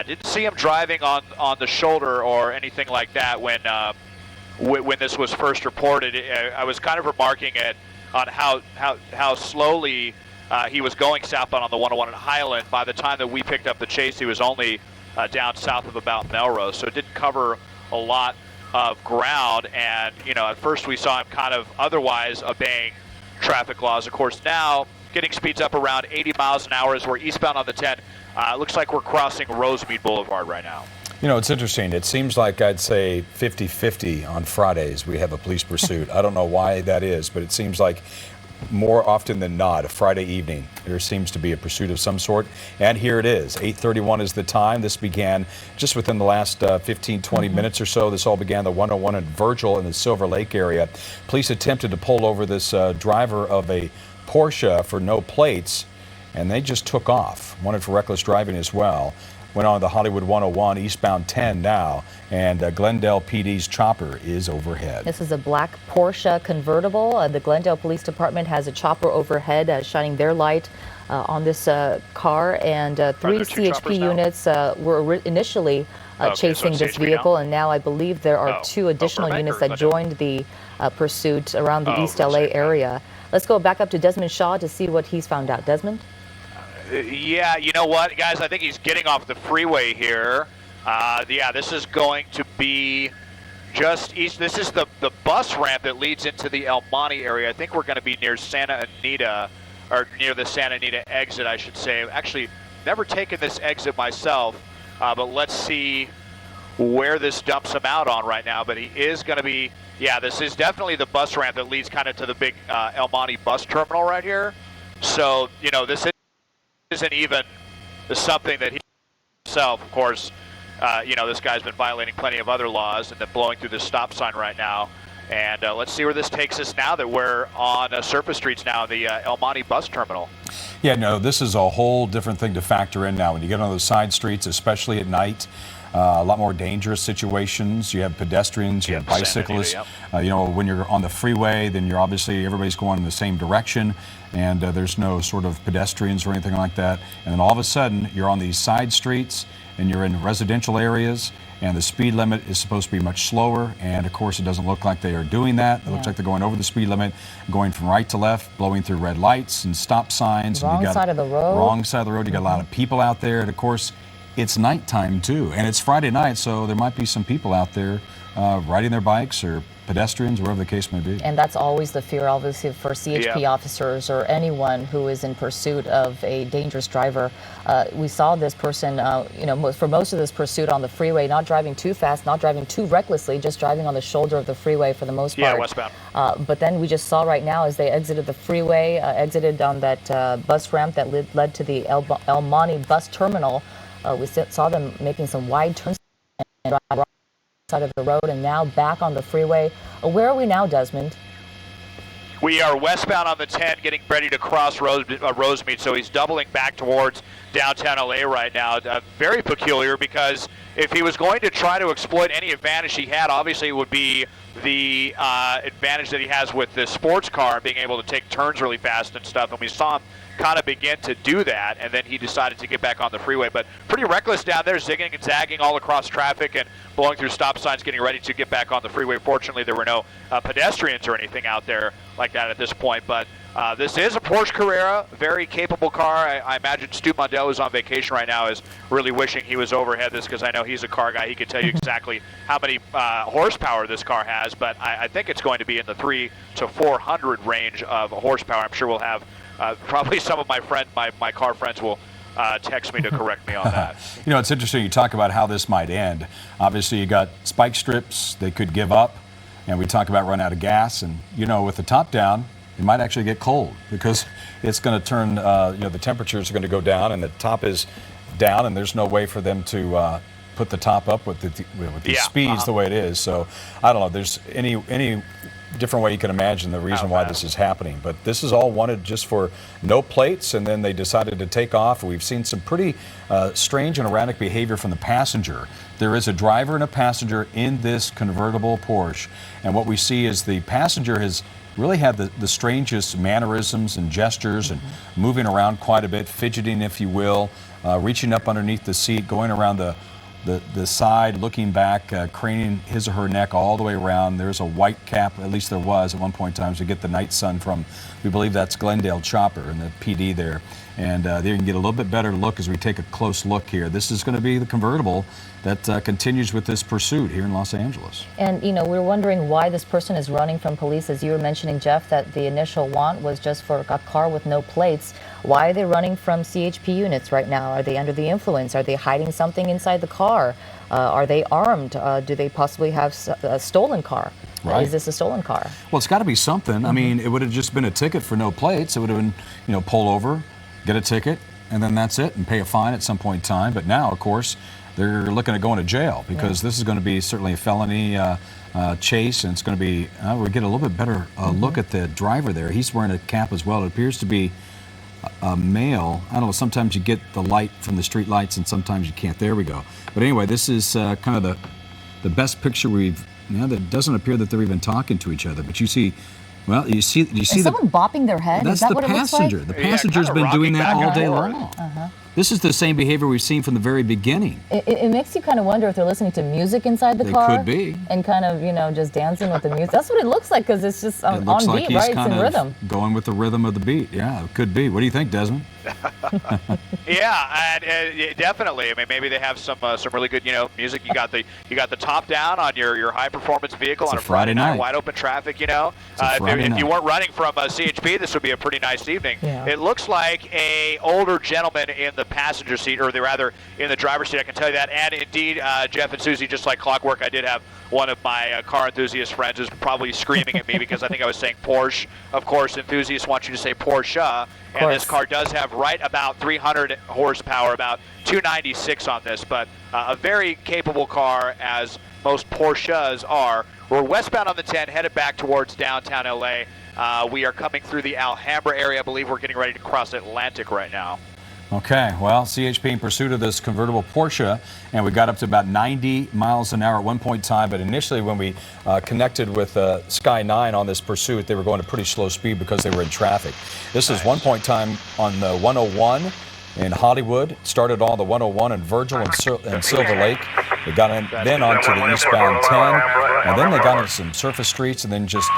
Yeah, didn't see him driving on the shoulder or anything like that when this was first reported. I was kind of remarking on how slowly he was going southbound on the 101 in Highland. By the time that we picked up the chase, he was only down south of about Melrose, so it didn't cover a lot of ground. And at first we saw him kind of otherwise obeying traffic laws. Of course, now getting speeds up around 80 miles an hour as we're eastbound on the 10. It looks like we're crossing Rosemead Boulevard right now. It's interesting. It seems like I'd say 50-50 on Fridays we have a police pursuit. I don't know why that is, but it seems like more often than not, a Friday evening, there seems to be a pursuit of some sort. And here it is. 8:31 is the time. This began just within the last 15-20 minutes or so. This all began the 101 in Virgil in the Silver Lake area. Police attempted to pull over this driver of a Porsche for no plates, and they just took off. Wanted for reckless driving as well. Went on the Hollywood 101, eastbound 10 now, and Glendale PD's chopper is overhead. This is a black Porsche Convertible. The Glendale Police Department has a chopper overhead shining their light on this car, and three CHP units were initially chasing this vehicle, and now I believe there are two additional units that joined the pursuit around the East LA area. Let's go back up to Desmond Shaw to see what he's found out. Desmond? Yeah, you know what, guys? I think he's getting off the freeway here. Yeah, this is going to be just east. This is the bus ramp that leads into the El Monte area. I think we're going to be near Santa Anita, or near the Santa Anita exit, I should say. Actually, never taken this exit myself, but let's see where this dumps him out on right now. But he is going to be, yeah, this is definitely the bus ramp that leads kind of to the big El Monte bus terminal right here. So, this isn't even something that he himself, of course, this guy's been violating plenty of other laws and then blowing through this stop sign right now. And let's see where this takes us now that we're on surface streets now, the El Monte bus terminal. Yeah, no, this is a whole different thing to factor in now. When you get on those side streets, especially at night, a lot more dangerous situations. You have pedestrians, you have bicyclists. When you're on the freeway, then you're obviously, everybody's going in the same direction, and there's no sort of pedestrians or anything like that. And then all of a sudden, you're on these side streets, and you're in residential areas, and the speed limit is supposed to be much slower, and of course it doesn't look like they are doing that. It looks like they're going over the speed limit, going from right to left, blowing through red lights and stop signs. Wrong side of the road. Wrong side of the road. You got a lot of people out there, and of course it's nighttime too, and it's Friday night, so there might be some people out there riding their bikes or pedestrians, wherever the case may be. And that's always the fear, obviously, for CHP officers or anyone who is in pursuit of a dangerous driver. We saw this person, for most of this pursuit on the freeway, not driving too fast, not driving too recklessly, just driving on the shoulder of the freeway for the most part. Yeah, westbound. But then we just saw right now as they exited the freeway, exited on that bus ramp that led to the El Monte bus terminal. We saw them making some wide turns and right side of the road, and now back on the freeway. Where are we now, Desmond? We are westbound on the 10, getting ready to cross Rosemead, so he's doubling back towards downtown LA right now. Very peculiar, because if he was going to try to exploit any advantage he had, obviously it would be the advantage that he has with the sports car, being able to take turns really fast and stuff, and we saw him kind of begin to do that, and then he decided to get back on the freeway. But pretty reckless down there, zigging and zagging all across traffic and blowing through stop signs, getting ready to get back on the freeway. Fortunately, there were no pedestrians or anything out there like that at this point. But this is a Porsche Carrera, very capable car. I imagine Stu Mondell, who's on vacation right now, is really wishing he was overhead this, because I know he's a car guy. He could tell you exactly how many horsepower this car has, but I think it's going to be in the 300 to 400 range of horsepower. I'm sure we'll have probably some of my car friends will text me to correct me on that. It's interesting you talk about how this might end. Obviously, you got spike strips, they could give up, and we talk about run out of gas, and with the top down, it might actually get cold, because it's going to turn, the temperatures are going to go down, and the top is down, and there's no way for them to put the top up with the speeds the way it is. So I don't know, there's any different way you can imagine the reason why this is happening, but this is all wanted just for no plates, and then they decided to take off. We've seen some pretty strange and erratic behavior from the passenger. There is a driver and a passenger in this convertible Porsche, and what we see is the passenger has really had the strangest mannerisms and gestures, and moving around quite a bit, fidgeting, if you will. reaching up underneath the seat, going around the side, looking back, craning his or her neck all the way around. There's a white cap, at least there was at one point in time, to get the night sun from, we believe that's Glendale Chopper and the PD there. And there you can get a little bit better look as we take a close look here. This is going to be the convertible that continues with this pursuit here in Los Angeles. And, you know, we're wondering why this person is running from police. As you were mentioning, Jeff, that the initial want was just for a car with no plates. Why are they running from CHP units right now? Are they under the influence? Are they hiding something inside the car? Are they armed? Do they possibly have a stolen car? Right. Is this a stolen car? Well, it's got to be something. I mean, it would have just been a ticket for no plates. It would have been, you know, pull over, get a ticket, and then that's it, and pay a fine at some point in time. But now, of course, they're looking at going to jail because this is going to be certainly a felony chase, and it's going to be, we'll get a little bit better look at the driver there. He's wearing a cap as well. It appears to be a male. I don't know, sometimes you get the light from the street lights and sometimes you can't. There we go. But anyway, this is kind of the best picture we've, that doesn't appear that they're even talking to each other, but you see, well, you see someone bopping their head? That's is that the what passenger. It looks like? The passenger's been doing that all day long. This is the same behavior we've seen from the very beginning. It makes you kind of wonder if they're listening to music inside the car. They could be. And kind of, you know, just dancing with the music. That's what it looks like because it's just on like beat, right? It's in rhythm. Going with the rhythm of the beat. Yeah, it could be. What do you think, Desmond? Yeah, and definitely. I mean, maybe they have some really good, you know, music. You got the top down on your high performance vehicle on a Friday night, wide open traffic. You know, if you weren't running from CHP, this would be a pretty nice evening. Yeah. It looks like a older gentleman in the passenger seat, or rather in the driver's seat. I can tell you that. And indeed, Jeff and Susie, just like clockwork, I did have one of my car enthusiast friends who's probably screaming at me because I think I was saying Porsche. Of course, enthusiasts want you to say Porsche. And this car does have right about 300 horsepower, about 296 on this, but a very capable car, as most Porsches are. We're westbound on the 10, headed back towards downtown LA. We are coming through the Alhambra area. I believe we're getting ready to cross Atlantic right now. Okay, well, CHP in pursuit of this convertible Porsche, and we got up to about 90 miles an hour at one point in time, but initially when we connected with Sky 9 on this pursuit, they were going at pretty slow speed because they were in traffic. This is one point in time on the 101 in Hollywood, started on the 101 in Virgil and Silver Lake. They got then onto the eastbound 10, and then they got into some surface streets and then just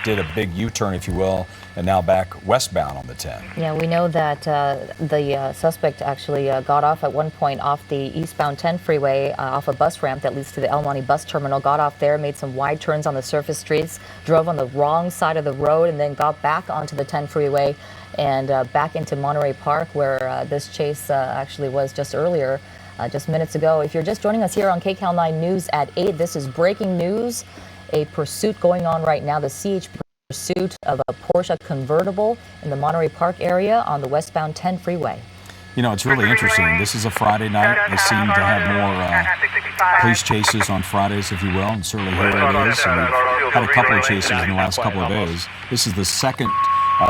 did a big U-turn, if you will, and now back westbound on the 10. Yeah, we know that the suspect actually got off at one point off the eastbound 10 freeway off a bus ramp that leads to the El Monte bus terminal, got off there, made some wide turns on the surface streets, drove on the wrong side of the road, and then got back onto the 10 freeway and back into Monterey Park, where this chase actually was just earlier, just minutes ago. If you're just joining us here on KCAL 9 News at 8, this is breaking news. A pursuit going on right now, the CHP pursuit of a Porsche Convertible in the Monterey Park area on the westbound 10 freeway. You know, it's really interesting. This is a Friday night. They seem to have more police chases on Fridays, if you will, and certainly here it is. And we've had a couple of chases in the last couple of days. This is the second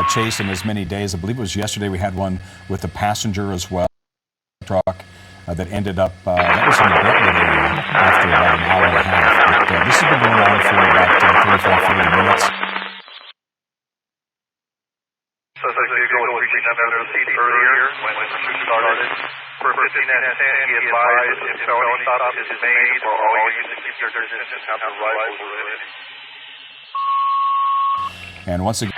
chase in as many days. I believe it was yesterday we had one with a passenger as well, truck that ended up, that was in the Brentwood area after about an hour and a half. But this has been going on for about 35, 40 minutes. So as you go with reaching that middle seat earlier when the pursuit started, for 15 and 10, he advised if felony stop is made or all users keep their distance and have the rifles ready. And once again,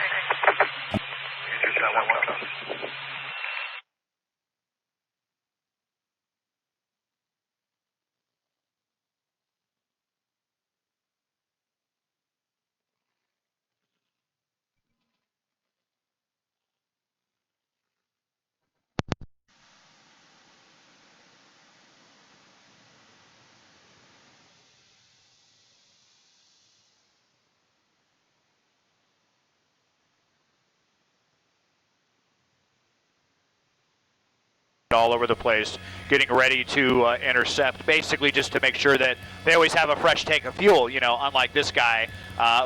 all over the place, getting ready to intercept, basically just to make sure that they always have a fresh tank of fuel, you know, unlike this guy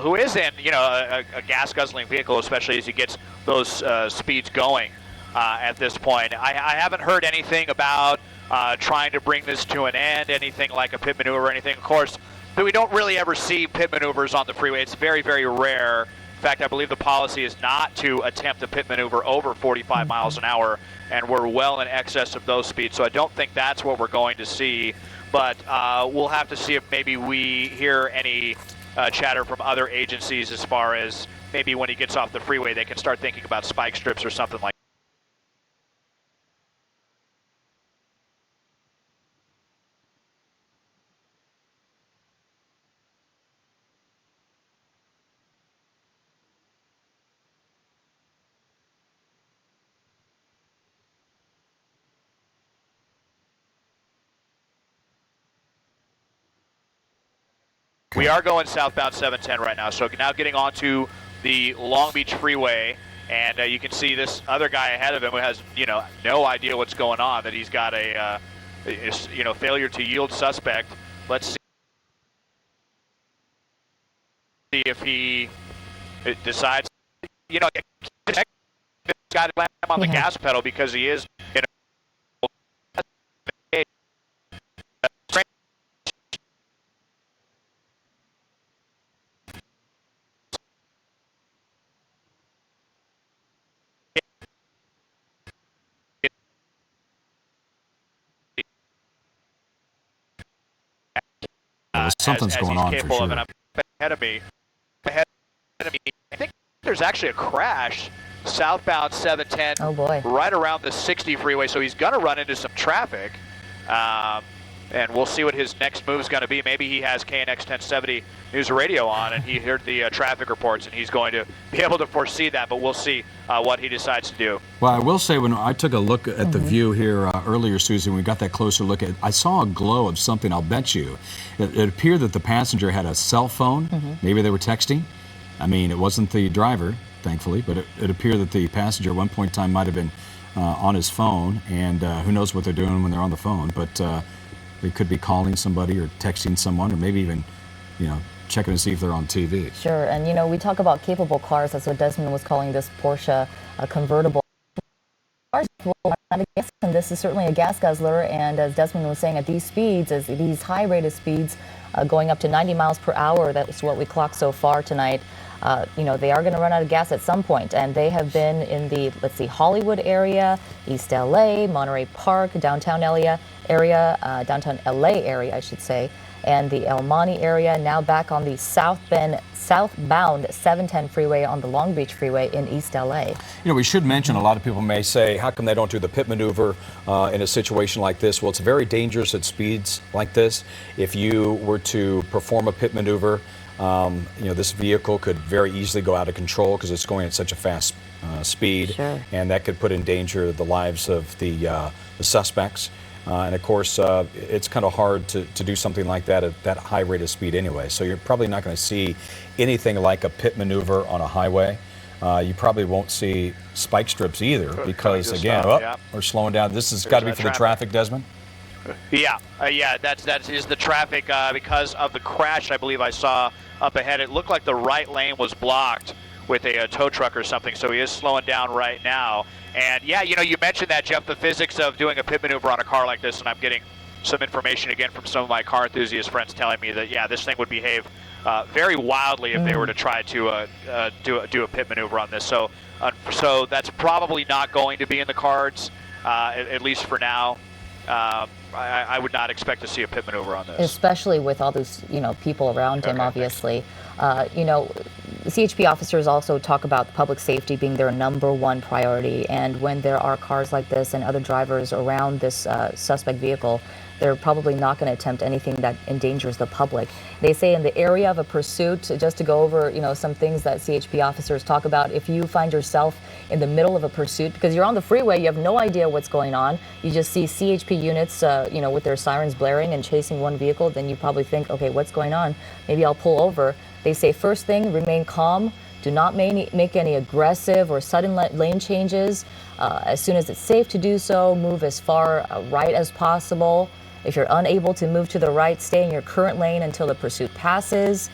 who is in, you know, a gas guzzling vehicle, especially as he gets those speeds going at this point. I haven't heard anything about trying to bring this to an end, anything like a pit maneuver or anything. Of course, we don't really ever see pit maneuvers on the freeway. It's very, very rare. In fact, I believe the policy is not to attempt a pit maneuver over 45 miles an hour, and we're well in excess of those speeds. So I don't think that's what we're going to see, but we'll have to see if maybe we hear any chatter from other agencies as far as maybe when he gets off the freeway, they can start thinking about spike strips or something like that. We are going southbound 710 right now, so now getting onto the Long Beach Freeway, and you can see this other guy ahead of him who has, no idea what's going on, that he's got a, failure to yield suspect. Let's see if he decides, he's got to slam on the gas pedal because he is in a something's going on for sure. Ahead of me. I think there's actually a crash southbound 710. Oh boy. Right around the 60 freeway, so he's going to run into some traffic. And we'll see what his next move is going to be. Maybe he has KNX 1070 News Radio on, and he heard the traffic reports, and he's going to be able to foresee that, but we'll see what he decides to do. Well, I will say, when I took a look at the view here earlier, Susan, we got that closer look at, I saw a glow of something, I'll bet you. It appeared that the passenger had a cell phone. Maybe they were texting. I mean, it wasn't the driver, thankfully, but it appeared that the passenger at one point in time might have been on his phone, and who knows what they're doing when they're on the phone, but they could be calling somebody or texting someone, or maybe even, checking to see if they're on TV. Sure, and we talk about capable cars. That's what Desmond was calling this Porsche Convertible. And this is certainly a gas guzzler, and as Desmond was saying, at these speeds, as these high rated speeds, going up to 90 miles per hour, that's what we clocked so far tonight. They are going to run out of gas at some point, and they have been in the, Hollywood area, East LA, Monterey Park, downtown LA area, I should say, and the El Monte area, now back on the southbound 710 freeway on the Long Beach Freeway in East LA. We should mention, a lot of people may say, how come they don't do the pit maneuver in a situation like this? Well, it's very dangerous at speeds like this. If you were to perform a pit maneuver, this vehicle could very easily go out of control because it's going at such a fast speed, Sure. And that could put in danger the lives of the suspects. And of course, it's kind of hard to do something like that at that high rate of speed anyway. So you're probably not going to see anything like a pit maneuver on a highway. You probably won't see spike strips either because, again, we're slowing down. This has got to be for the traffic, Desmond? Yeah, that is the traffic because of the crash I believe I saw up ahead. It looked like the right lane was blocked with a tow truck or something, so he is slowing down right now. And yeah, you mentioned that, Jeff, the physics of doing a pit maneuver on a car like this, and I'm getting some information again from some of my car enthusiast friends telling me that, yeah, this thing would behave very wildly if they were to try to do a pit maneuver on this. So that's probably not going to be in the cards, at least for now. I would not expect to see a pit maneuver on this. Especially with all those, people around him, obviously. CHP officers also talk about public safety being their #1 priority. And when there are cars like this and other drivers around this suspect vehicle, they're probably not going to attempt anything that endangers the public. They say in the area of a pursuit, just to go over, some things that CHP officers talk about, if you find yourself in the middle of a pursuit, because you're on the freeway, you have no idea what's going on, you just see CHP units, with their sirens blaring and chasing one vehicle, then you probably think, okay, what's going on? Maybe I'll pull over. They say first thing, remain calm. Do not make any aggressive or sudden lane changes. As soon as it's safe to do so, move as far right as possible. If you're unable to move to the right, stay in your current lane until the pursuit passes.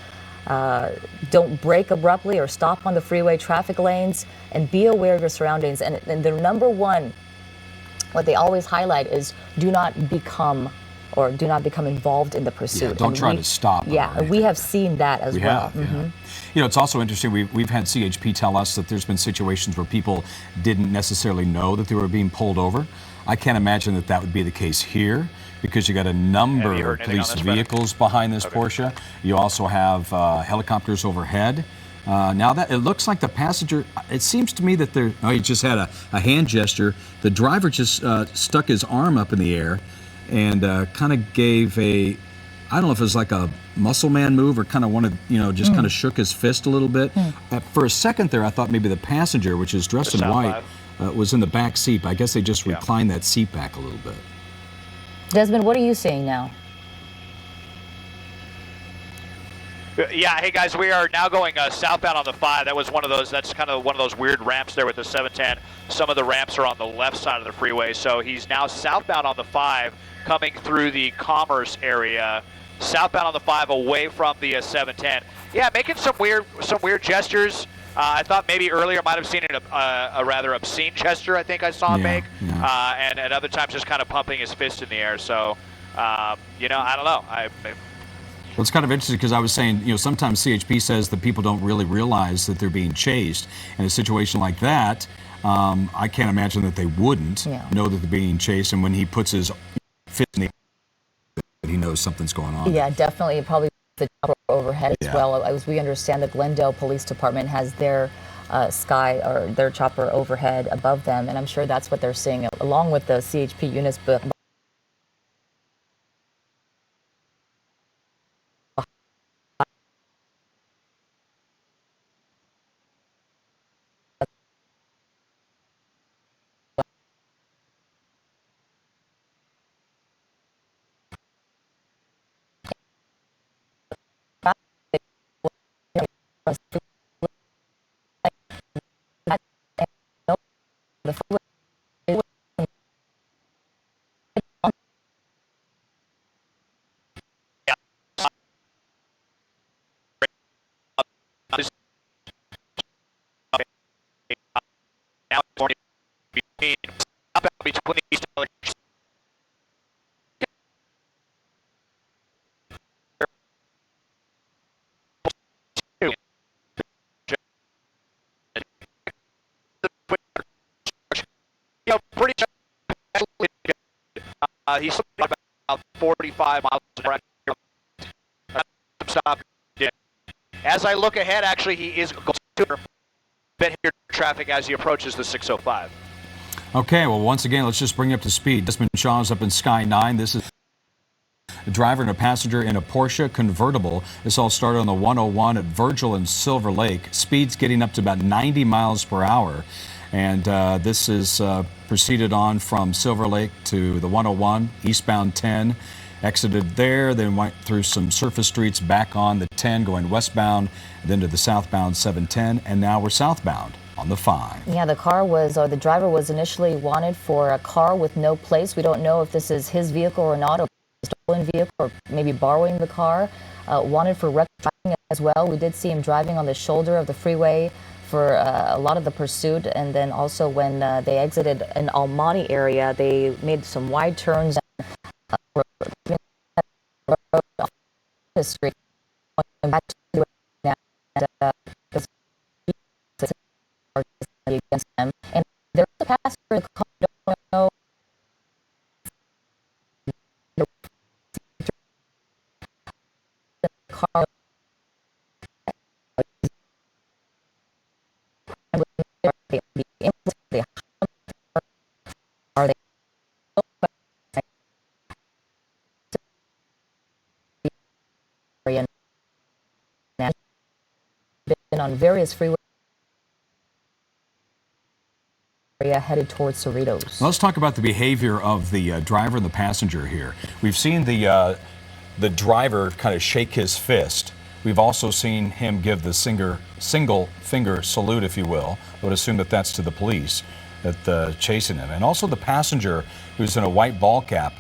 Don't brake abruptly or stop on the freeway traffic lanes, and be aware of your surroundings. And the #1, what they always highlight is do not become or do not become involved in the pursuit. Yeah, don't try to stop. Yeah, we have seen that as well. Yeah. You know, it's also interesting, we've had CHP tell us that there's been situations where people didn't necessarily know that they were being pulled over. I can't imagine that that would be the case here, because you got a number of police vehicles behind this Porsche. You also have helicopters overhead. Now that it looks like the passenger, it seems to me that he just had a hand gesture. The driver just stuck his arm up in the air and kind of gave a, I don't know if it was like a muscle man move or kind of wanted, just kind of shook his fist a little bit. For a second there, I thought maybe the passenger, which is dressed in white, was in the back seat. But I guess they just reclined that seat back a little bit. Desmond, what are you seeing now? Yeah, hey guys, we are now going southbound on the 5. That was that's kind of one of those weird ramps there with the 710. Some of the ramps are on the left side of the freeway, so he's now southbound on the 5, coming through the Commerce area, southbound on the 5 away from the 710. Yeah, making some weird gestures. I thought maybe earlier might have seen a rather obscene gesture, I think I saw him make, and at other times just kind of pumping his fist in the air. So, I don't know. Well, it's kind of interesting because I was saying, sometimes CHP says that people don't really realize that they're being chased. In a situation like that, I can't imagine that they wouldn't know that they're being chased. And when he puts his fist in the air, he knows something's going on. Yeah, definitely. Probably the chopper overhead as well. As we understand, the Glendale Police Department has their their chopper overhead above them, and I'm sure that's what they're seeing, along with the CHP units. Between these pretty he's about 45 miles per hour. As I look ahead, actually, he is going to bit here traffic as he approaches the 605. Okay, well, once again, let's just bring you up to speed. Desmond Shaw's up in Sky 9. This is a driver and a passenger in a Porsche Convertible. This all started on the 101 at Virgil and Silver Lake. Speed's getting up to about 90 miles per hour. And this is proceeded on from Silver Lake to the 101, eastbound 10. Exited there, then went through some surface streets back on the 10 going westbound, then to the southbound 710, and now we're southbound on the 5. Yeah, the driver was initially wanted for a car with no plates. We don't know if this is his vehicle or not, or a stolen vehicle, or maybe borrowing the car. Wanted for reckless driving as well. We did see him driving on the shoulder of the freeway for a lot of the pursuit, and then also when they exited an Almani area, they made some wide turns the street back to the against them, and there's a passenger in the car. Don't know the car. Are they been on various freeways headed towards Cerritos? Let's talk about the behavior of the driver and the passenger here. We've seen the driver kind of shake his fist. We've also seen him give the single finger salute, if you will. I would assume that that's to the police that chasing him. And also the passenger who's in a white ball cap.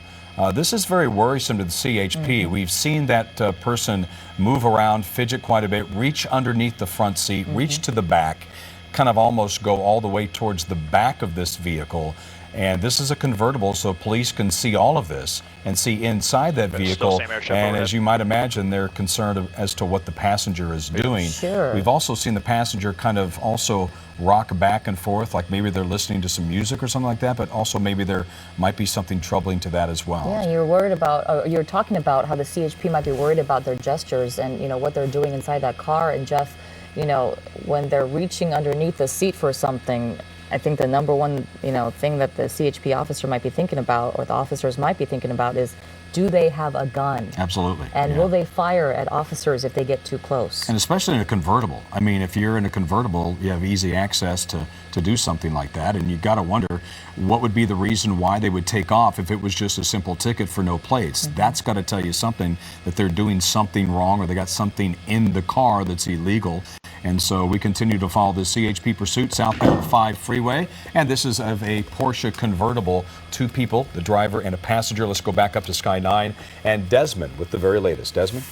This is very worrisome to the CHP. We've seen that person move around, fidget quite a bit, reach underneath the front seat, reach to the back, kind of almost go all the way towards the back of this vehicle. And this is a convertible, so police can see all of this and see inside that vehicle. And as you might imagine, they're concerned as to what the passenger is doing. Sure. We've also seen the passenger kind of also rock back and forth, like maybe they're listening to some music or something like that, but also maybe there might be something troubling to that as well. Yeah, you're worried about, you're talking about how the CHP might be worried about their gestures and, you know, what they're doing inside that car. And Jeff, you know, when they're reaching underneath the seat for something, I think the number one, you know, thing that the CHP officer might be thinking about, or the officers might be thinking about, is, do they have a gun? Absolutely. And will they fire at officers if they get too close? And especially in a convertible. I mean, if you're in a convertible, you have easy access to do something like that. And you've got to wonder what would be the reason why they would take off if it was just a simple ticket for no plates. That's got to tell you something, that they're doing something wrong, or they got something in the car that's illegal. And so we continue to follow the CHP pursuit southbound 5 freeway. And this is of a Porsche convertible, 2 people, the driver and a passenger. Let's go back up to Sky 9. And Desmond with the very latest. Desmond?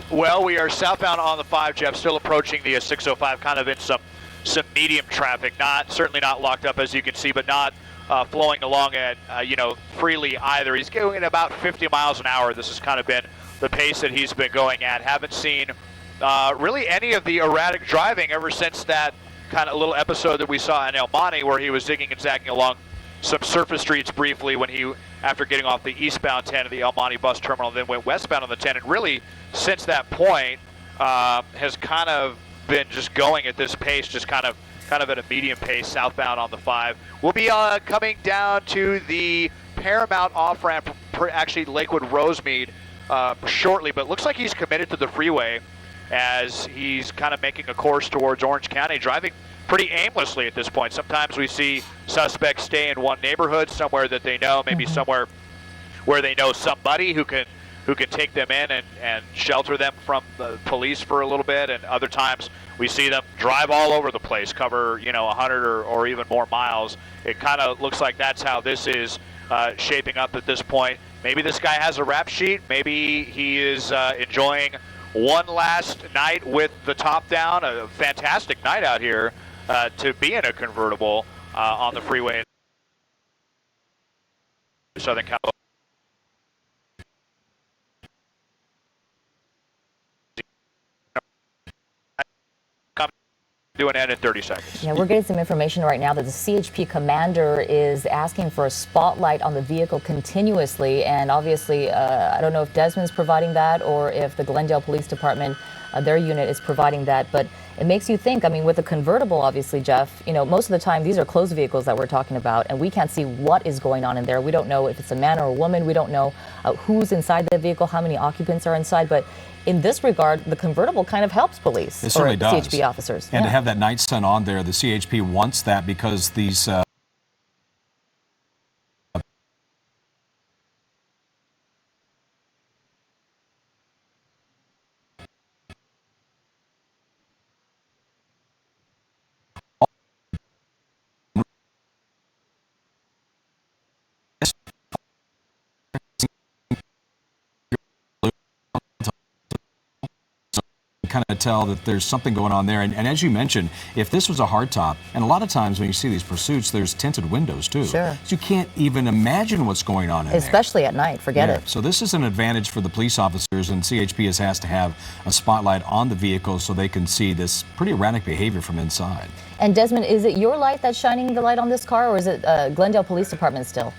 Well, we are southbound on the 5, Jeff, still approaching the 605, kind of in some medium traffic. Certainly not locked up, as you can see, but not flowing along at, freely either. He's going at about 50 miles an hour. This has kind of been the pace that he's been going at. Haven't seen really any of the erratic driving ever since that kind of little episode that we saw in El Monte, where he was zigging and zagging along some surface streets briefly when he, after getting off the eastbound 10 of the El Monte bus terminal, then went westbound on the 10. And really, since that point, has kind of been just going at this pace, just kind of at a medium pace southbound on the 5. We'll be coming down to the Paramount off-ramp, actually Lakewood Rosemead, shortly, but looks like he's committed to the freeway as he's kind of making a course towards Orange County, driving pretty aimlessly at this point. Sometimes we see suspects stay in one neighborhood, somewhere that they know, maybe somewhere where they know somebody who can take them in and shelter them from the police for a little bit. And other times we see them drive all over the place, cover 100 or even more miles. It kind of looks like that's how this is shaping up at this point. Maybe this guy has a rap sheet. Maybe he is enjoying one last night with the top down. A fantastic night out here to be in a convertible on the freeway in Southern California. Do an end in 30 seconds. Yeah, we're getting some information right now that the CHP commander is asking for a spotlight on the vehicle continuously. And obviously, I don't know if Desmond's providing that or if the Glendale Police Department, their unit, is providing that. But it makes you think, I mean, with a convertible, obviously, Jeff, most of the time these are closed vehicles that we're talking about, and we can't see what is going on in there. We don't know if it's a man or a woman. We don't know who's inside the vehicle, how many occupants are inside. But in this regard, the convertible kind of helps police. It certainly does. CHP officers. And to have that night sun on there, the CHP wants that because these kind of tell that there's something going on there. And as you mentioned, if this was a hardtop, and a lot of times when you see these pursuits, there's tinted windows too. Sure. So you can't even imagine what's going on in there. Especially at night, forget it. So this is an advantage for the police officers, and CHP has to have a spotlight on the vehicle so they can see this pretty erratic behavior from inside. And Desmond, is it your light that's shining the light on this car, or is it Glendale Police Department still?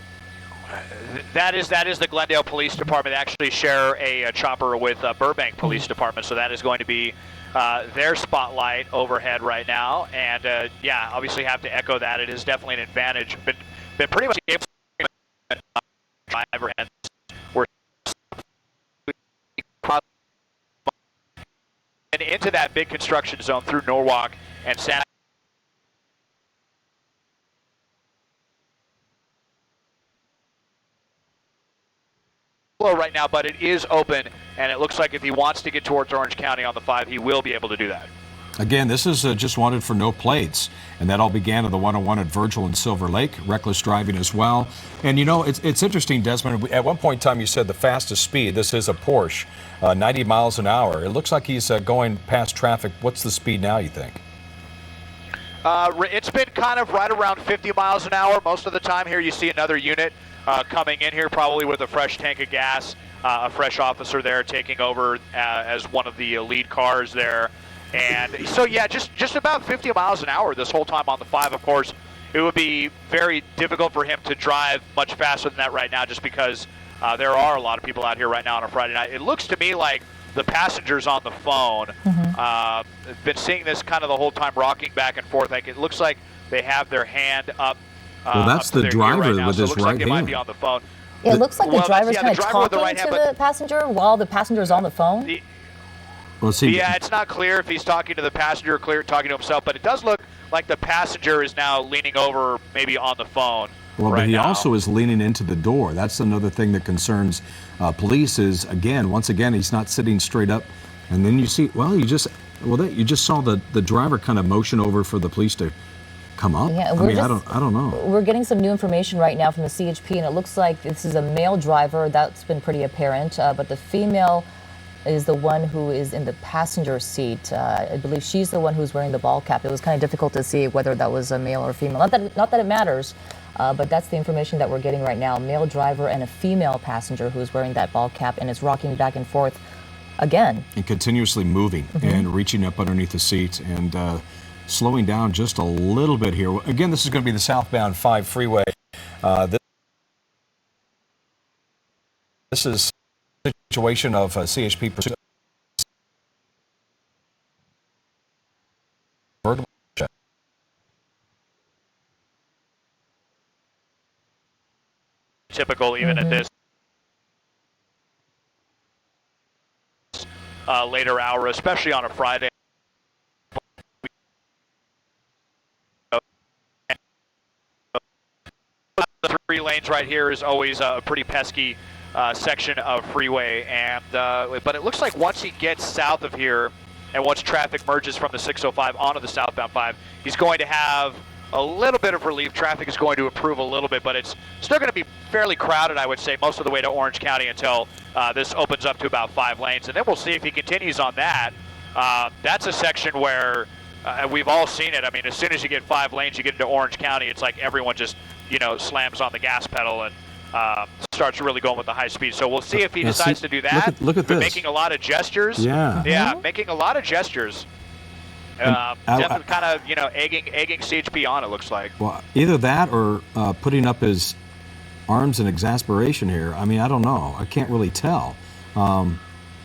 That is the Glendale Police Department. They actually share a chopper with Burbank Police Department, so that is going to be their spotlight overhead right now. And yeah, obviously have to echo that. It is definitely an advantage. Been pretty much able to driver, and we're and into that big construction zone through Norwalk and San right now, but it is open, and it looks like if he wants to get towards Orange County on the 5, he will be able to do that. Again, this is just wanted for no plates, and that all began at the 101 at Virgil and Silver Lake. Reckless driving as well. And it's interesting, Desmond, at one point in time you said the fastest speed, this is a Porsche, 90 miles an hour. It looks like he's going past traffic. What's the speed now, you think? It's been kind of right around 50 miles an hour most of the time. Here you see another unit coming in here, probably with a fresh tank of gas, a fresh officer there taking over as one of the lead cars there. And so, yeah, just about 50 miles an hour this whole time on the 5. Of course, it would be very difficult for him to drive much faster than that right now just because there are a lot of people out here right now on a Friday night. It looks to me like the passengers on the phone have been seeing this kind of the whole time, rocking back and forth. Like it looks like they have their hand up. Well, that's the driver right with so his it looks right like they hand. might be on the phone. It looks like the driver's kind of driver with talking the right hand, to the passenger while the passenger's on the phone. Well, see, Yeah, it's not clear if he's talking to the passenger or clear talking to himself, but it does look like the passenger is now leaning over, maybe on the phone. well, right but he now. also is leaning into the door. That's another thing that concerns police. Is once again, he's not sitting straight up, and then you see, you just saw the driver kind of motion over for the police to come up. Yeah, I don't know. We're getting some new information right now from the CHP, and it looks like this is a male driver. That's been pretty apparent, but the female is the one who is in the passenger seat. I believe she's the one who's wearing the ball cap. It was kind of difficult to see whether that was a male or female. Not that it matters, but that's the information that we're getting right now. Male driver and a female passenger who's wearing that ball cap and is rocking back and forth again. And continuously moving and reaching up underneath the seat and slowing down just a little bit here. Again, this is going to be the southbound 5 freeway. This is a situation of CHP pursuit. Typical even at this later hour, especially on a Friday. The 3 lanes right here is always a pretty pesky section of freeway, and but it looks like once he gets south of here and once traffic merges from the 605 onto the southbound 5, he's going to have a little bit of relief. Traffic is going to improve a little bit, but it's still going to be fairly crowded, I would say, most of the way to Orange County until this opens up to about 5 lanes, and then we'll see if he continues on that. That's a section where we've all seen it. I mean, as soon as you get 5 lanes, you get into Orange County, it's like everyone just, slams on the gas pedal and starts really going with the high speed. So we'll see if he decides to do that. Look at this. Making a lot of gestures. Yeah. Making a lot of gestures. Definitely kind of, egging CHP on, it looks like. Well, either that or putting up his arms in exasperation here. I mean, I don't know. I can't really tell.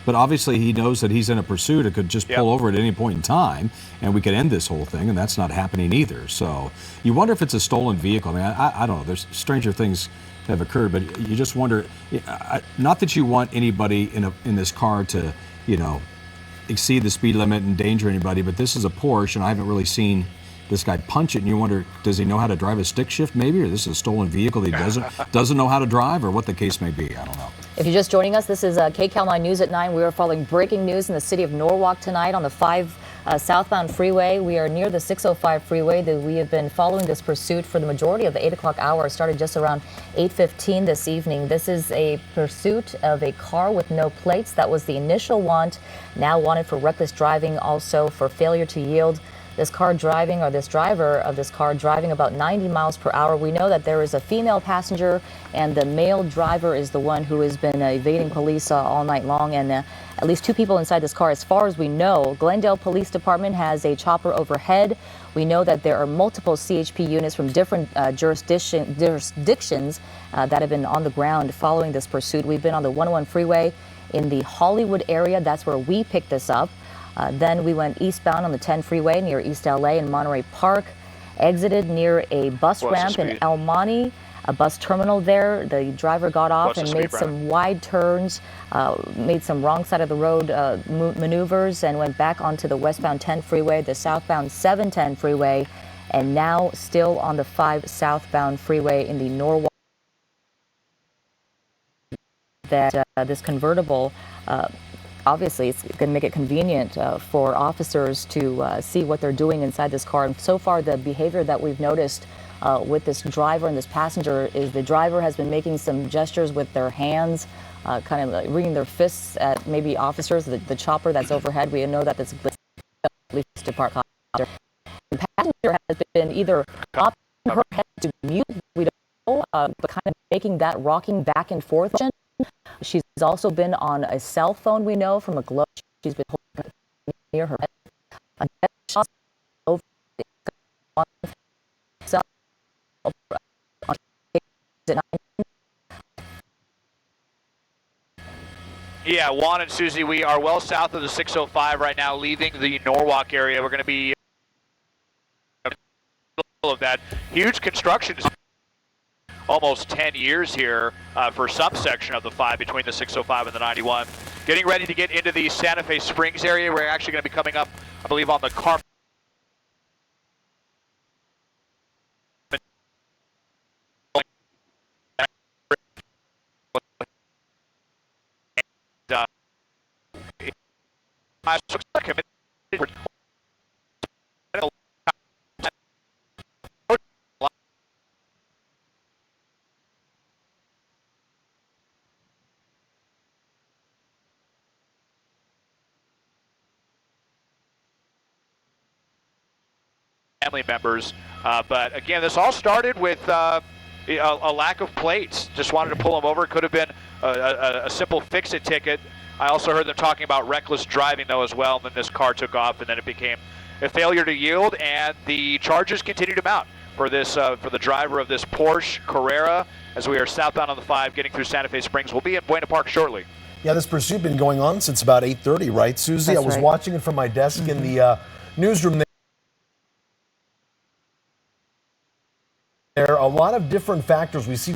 But obviously he knows that he's in a pursuit. It could just pull over at any point in time, and we could end this whole thing, and that's not happening either. So you wonder if it's a stolen vehicle. I mean, I don't know. There's stranger things have occurred, but you just wonder. Not that you want anybody in this car to, exceed the speed limit and endanger anybody, but this is a Porsche, and I haven't really seen this guy punch it, and you wonder, does he know how to drive a stick shift maybe, or this is a stolen vehicle that he doesn't know how to drive, or what the case may be. I don't know. If you're just joining us, this is KCAL 9 News at 9. We are following breaking news in the city of Norwalk tonight on the 5 southbound freeway. We are near the 605 freeway. We have been following this pursuit for the majority of the 8 o'clock hour. It started just around 8:15 this evening. This is a pursuit of a car with no plates. That was the initial want. Now wanted for reckless driving, also for failure to yield. This driver of this car driving about 90 miles per hour. We know that there is a female passenger, and the male driver is the one who has been evading police all night long, and at least 2 people inside this car. As far as we know, Glendale Police Department has a chopper overhead. We know that there are multiple CHP units from different jurisdictions that have been on the ground following this pursuit. We've been on the 101 freeway in the Hollywood area. That's where we picked this up. Then we went eastbound on the 10 freeway near East LA and Monterey Park, exited near a bus ramp in El Monte, a bus terminal there. The driver got off and made some wide turns, made some wrong side of the road maneuvers, and went back onto the westbound 10 freeway, the southbound 710 freeway, and now still on the 5 southbound freeway in the Norwalk. That this convertible obviously it's going to make it convenient for officers to see what they're doing inside this car. And so far, the behavior that we've noticed with this driver and this passenger is the driver has been making some gestures with their hands, kind of like wringing their fists at maybe officers, the chopper that's overhead. We know that this police department. The passenger has been either popping her head to mute, we don't know, but kind of making that rocking back and forth. She's also been on a cell phone, we know, from a glove she's been holding near her head. Yeah, Juan and Susie, we are well south of the 605 right now, leaving the Norwalk area. We're going to be of that huge construction, almost 10 years here for some section of the 5 between the 605 and the 91. Getting ready to get into the Santa Fe Springs area. We're actually going to be coming up, I believe, on the Carmen. Family members, but again, this all started with a lack of plates. Just wanted to pull them over. It could have been a simple fix-it ticket. I also heard them talking about reckless driving, though, as well. And then this car took off, and then it became a failure to yield, and the charges continue to mount for this for the driver of this Porsche Carrera as we are southbound on the 5, getting through Santa Fe Springs. We'll be in Buena Park shortly. Yeah, this pursuit been going on since about 8:30, right, Susie? That's I was right. watching it from my desk in the newsroom. There are a lot of different factors we see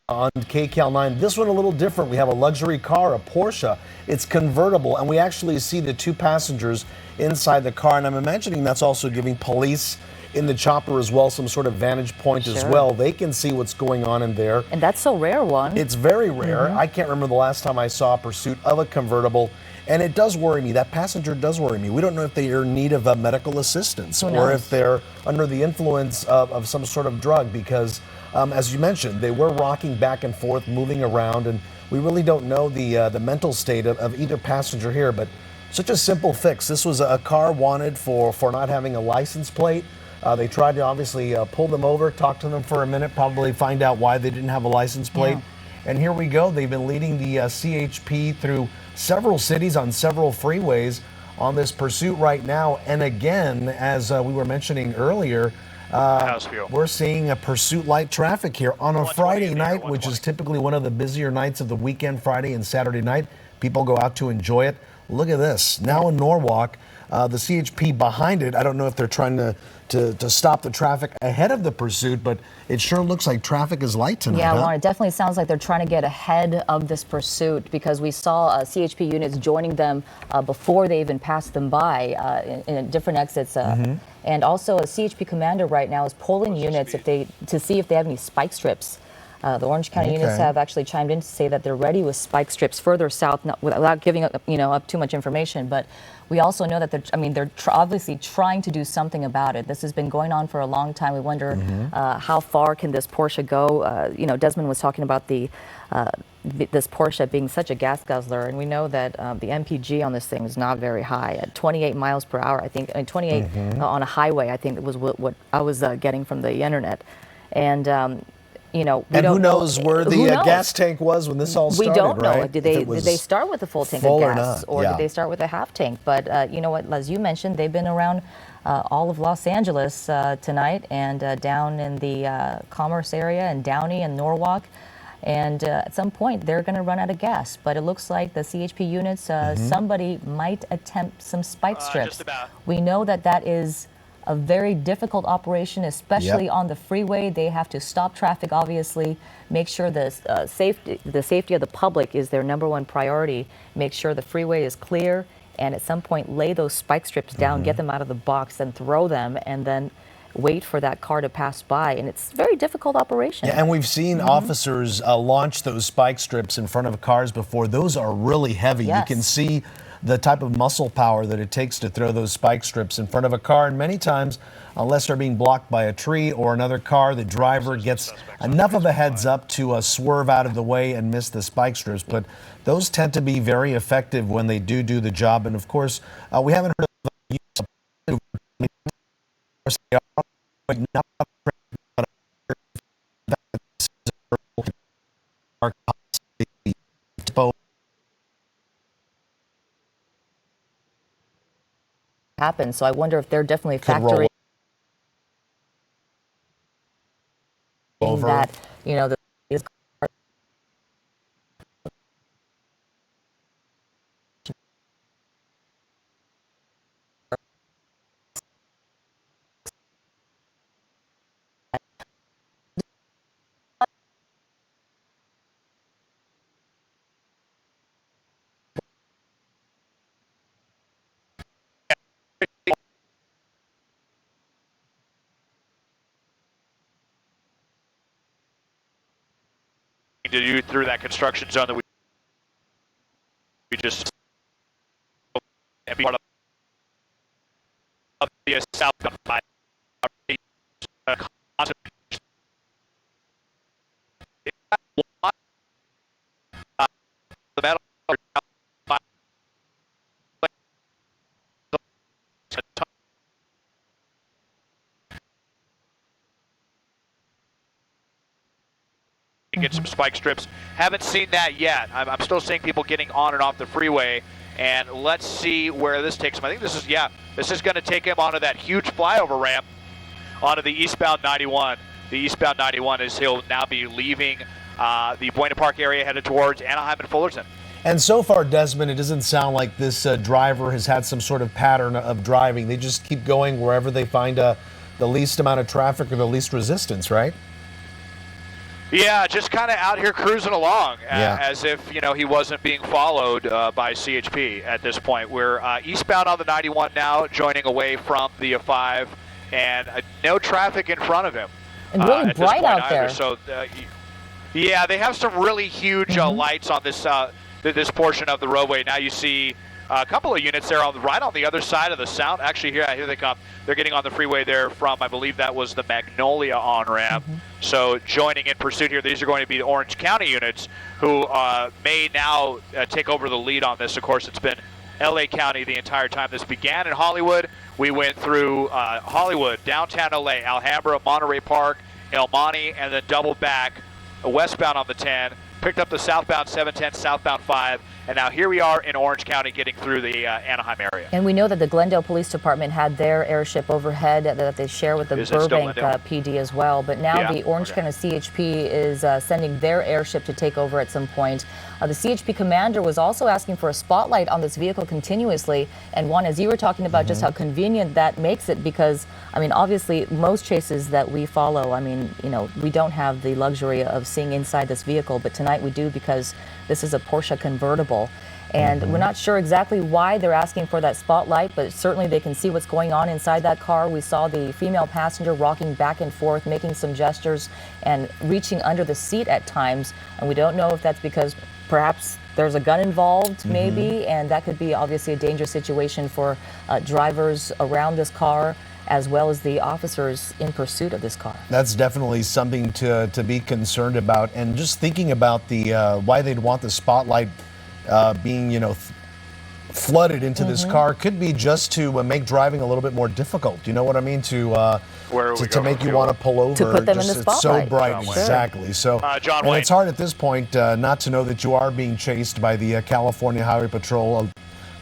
on KCAL 9. This one a little different. We have a luxury car, a Porsche. It's convertible, and we actually see the 2 passengers inside the car. And I'm imagining that's also giving police in the chopper as well some sort of vantage point as well. They can see what's going on in there. And that's so rare, Juan. It's very rare. I can't remember the last time I saw a pursuit of a convertible. And it does worry me. That passenger does worry me. We don't know if they are in need of medical assistance or if they're under the influence of some sort of drug because, as you mentioned, they were rocking back and forth, moving around, and we really don't know the mental state of either passenger here. But such a simple fix. This was a car wanted for not having a license plate. They tried to obviously pull them over, talk to them for a minute, probably find out why they didn't have a license plate. Yeah. And here we go. They've been leading the CHP through several cities on several freeways on this pursuit right now. And again, as we were mentioning earlier, we're seeing a pursuit light traffic here on a Friday night, which is typically one of the busier nights of the weekend, Friday and Saturday night. People go out to enjoy it. Look at this. Now in Norwalk, the CHP behind it. I don't know if they're trying to stop the traffic ahead of the pursuit, but it sure looks like traffic is light tonight. Yeah, Juan, it definitely sounds like they're trying to get ahead of this pursuit because we saw CHP units joining them before they even passed them by in different exits. And also a CHP commander right now is polling units to see if they have any spike strips. The Orange County units have actually chimed in to say that they're ready with spike strips further south, without giving up too much information. But we also know that they're obviously trying to do something about it. This has been going on for a long time. We wonder how far can this Porsche go? Desmond was talking about this Porsche being such a gas guzzler, and we know that the MPG on this thing is not very high. At 28 miles per hour, I think, 28 on a highway, I think it was what I was getting from the internet. And who knows where the gas tank was when this all started, We don't know. Right? Did they start with a full tank of gas, or did they start with a half tank? But you know what, as you mentioned, they've been around all of Los Angeles tonight and down in the Commerce area and Downey and Norwalk. And at some point, they're going to run out of gas. But it looks like the CHP units, somebody might attempt some spike strips. Just about. We know that is a very difficult operation, especially on the freeway. They have to stop traffic, obviously, make sure the safety of the public is their number one priority, make sure the freeway is clear, and at some point lay those spike strips down, get them out of the box, and throw them, and then wait for that car to pass by. And it's a very difficult operation. Yeah, and we've seen officers launch those spike strips in front of cars before. Those are really heavy. Yes. You can see the type of muscle power that it takes to throw those spike strips in front of a car. And many times, unless they're being blocked by a tree or another car, the driver gets enough of a heads up to swerve out of the way and miss the spike strips. But those tend to be very effective when they do the job. And of course, we haven't heard of Happen. So I wonder if they're definitely Could roll factoring over. that, you know, the To you through that construction zone that we just and be part of the southbound five. The metal get some spike strips. Haven't seen that yet. I'm still seeing people getting on and off the freeway, and let's see where this takes him. I think this is going to take him onto that huge flyover ramp onto the eastbound 91. The eastbound 91 is he'll now be leaving the Buena Park area headed towards Anaheim and Fullerton. And so far, Desmond, it doesn't sound like this driver has had some sort of pattern of driving. They just keep going wherever they find the least amount of traffic or the least resistance, right? Yeah, just kind of out here cruising along as if, you know, he wasn't being followed by CHP at this point. We're eastbound on the 91 now, joining away from the 5, and no traffic in front of him. And really bright out there. So, yeah, they have some really huge lights on this this portion of the roadway. Now you see a couple of units there right on the other side of the sound. Actually, here they come. They're getting on the freeway there from, I believe that was the Magnolia on-ramp. So joining in pursuit here, these are going to be the Orange County units who may now take over the lead on this. Of course, it's been LA County the entire time. This began in Hollywood. We went through Hollywood, downtown LA, Alhambra, Monterey Park, El Monte, and then doubled back westbound on the 10. Picked up the southbound 710, southbound 5, and now here we are in Orange County getting through the Anaheim area. And we know that the Glendale Police Department had their airship overhead that they share with the Burbank PD as well. But now the Orange County CHP is sending their airship to take over at some point. The CHP commander was also asking for a spotlight on this vehicle continuously. And one, as you were talking about just how convenient that makes it, because, I mean, obviously most chases that we follow, I mean, you know, we don't have the luxury of seeing inside this vehicle, but tonight we do because this is a Porsche Convertible. And we're not sure exactly why they're asking for that spotlight, but certainly they can see what's going on inside that car. We saw the female passenger rocking back and forth, making some gestures and reaching under the seat at times. And we don't know if that's because perhaps there's a gun involved, maybe, and that could be obviously a dangerous situation for drivers around this car, as well as the officers in pursuit of this car. That's definitely something to be concerned about. And just thinking about the why they'd want the spotlight being, you know, flooded into this car could be just to make driving a little bit more difficult. You know what I mean? To make you want to pull over. To put them in the spotlight. It's so bright, exactly. So, John and Wayne. it's hard at this point not to know that you are being chased by the California Highway Patrol.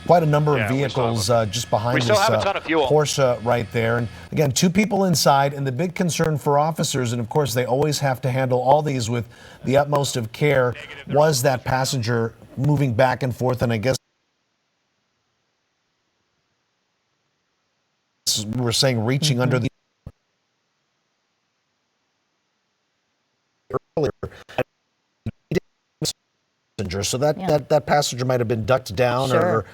Quite a number of vehicles just behind this Porsche right there. And again, 2 people inside, and the big concern for officers, and of course they always have to handle all these with the utmost of care, was that passenger moving back and forth, and I guess we're saying reaching under the earlier. So that passenger might have been ducked down or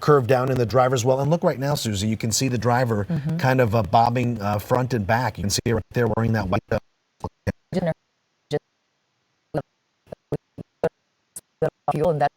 curved down in the driver's well. And look right now, Susie, you can see the driver kind of bobbing front and back. You can see her right there wearing that white fuel, and that's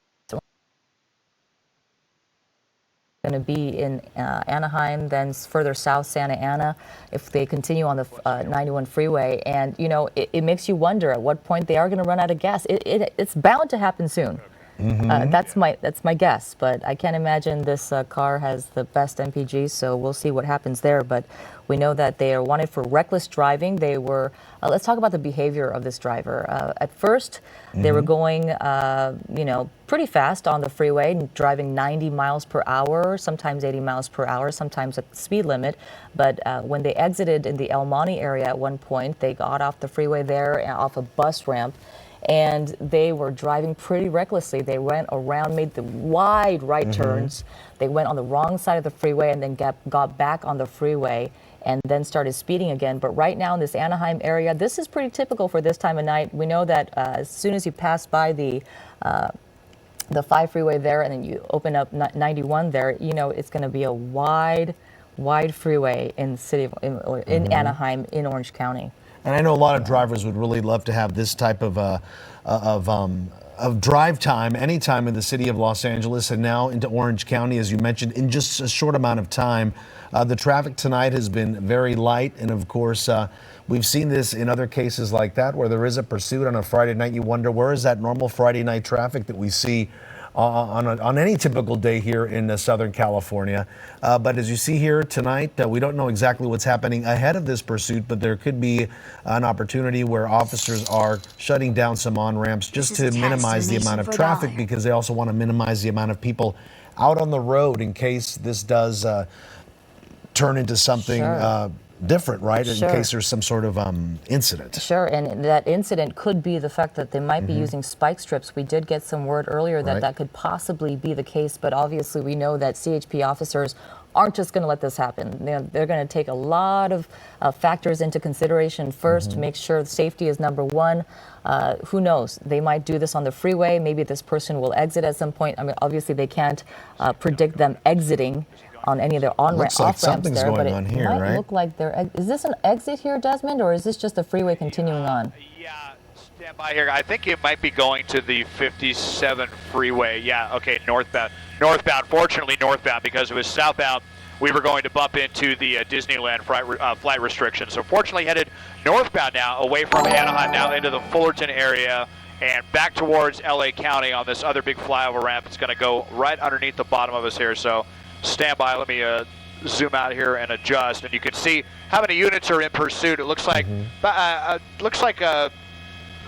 going to be in Anaheim, then further south Santa Ana, if they continue on the 91 freeway. And, you know, it makes you wonder at what point they are going to run out of gas. It's bound to happen soon. That's my guess, but I can't imagine this car has the best MPG, so we'll see what happens there. But we know that they are wanted for reckless driving. They were. Let's talk about the behavior of this driver. At first, they were going, pretty fast on the freeway, driving 90 miles per hour, sometimes 80 miles per hour, sometimes at the speed limit. But when they exited in the El Monte area at one point, they got off the freeway there, off a bus ramp, and they were driving pretty recklessly. They went around, made the wide right turns. They went on the wrong side of the freeway and then got back on the freeway and then started speeding again. But right now in this Anaheim area, this is pretty typical for this time of night. We know that as soon as you pass by the 5 freeway there and then you open up 91 there, it's going to be a wide freeway in in Anaheim, in Orange County. And I know a lot of drivers would really love to have this type of drive time anytime in the city of Los Angeles and now into Orange County, as you mentioned, in just a short amount of time. The traffic tonight has been very light, and of course, we've seen this in other cases like that where there is a pursuit on a Friday night. You wonder, where is that normal Friday night traffic that we see on any typical day here in Southern California? But as you see here tonight, we don't know exactly what's happening ahead of this pursuit, but there could be an opportunity where officers are shutting down some on-ramps just to minimize the amount of traffic, because they also want to minimize the amount of people out on the road in case this does turn into something different, right? In case there's some sort of incident. Sure, and that incident could be the fact that they might be using spike strips. We did get some word earlier that that could possibly be the case, but obviously we know that CHP officers aren't just going to let this happen. They're going to take a lot of factors into consideration first to make sure safety is number one. Who knows? They might do this on the freeway. Maybe this person will exit at some point. I mean, obviously they can't predict them exiting on any of their off-ramps there, but it might look like they're... Is this an exit here, Desmond, or is this just the freeway continuing on? Yeah, stand by here. I think it might be going to the 57 freeway. Yeah, okay, northbound. Fortunately, northbound, because it was southbound. We were going to bump into the Disneyland flight restrictions. So fortunately headed northbound now, away from Anaheim, now into the Fullerton area and back towards LA County on this other big flyover ramp. It's going to go right underneath the bottom of us here. So stand by. Let me zoom out here and adjust, and you can see how many units are in pursuit. It looks like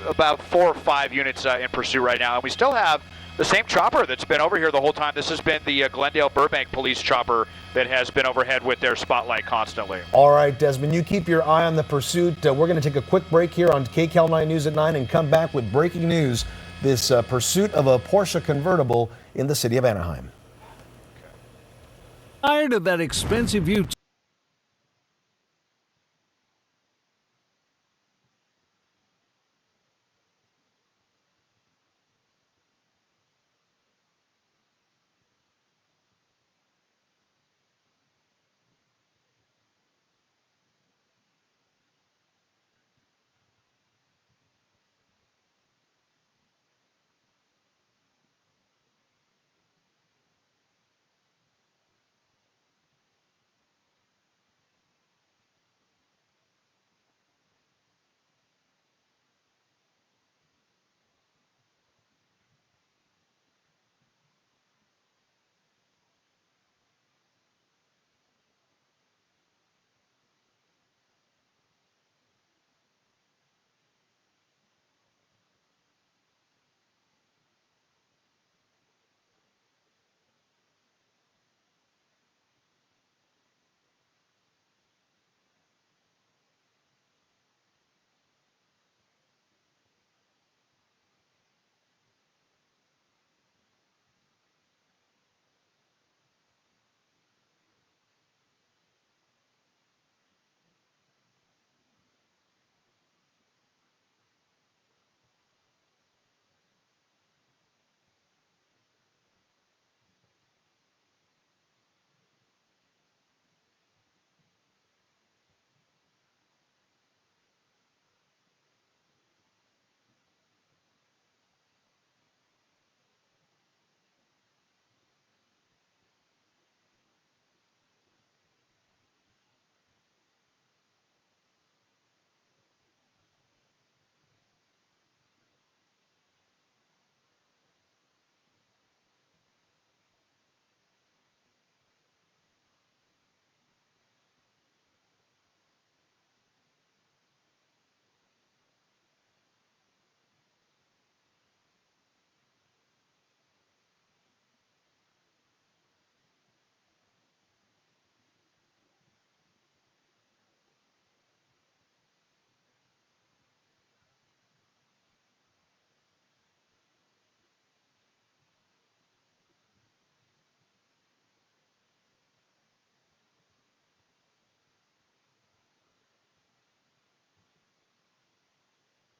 about 4 or 5 units in pursuit right now, and we still have the same chopper that's been over here the whole time. This has been the Glendale Burbank police chopper that has been overhead with their spotlight constantly. All right, Desmond, you keep your eye on the pursuit. We're going to take a quick break here on KCAL 9 News at 9 and come back with breaking news: this pursuit of a Porsche convertible in the city of Anaheim. Tired of that expensive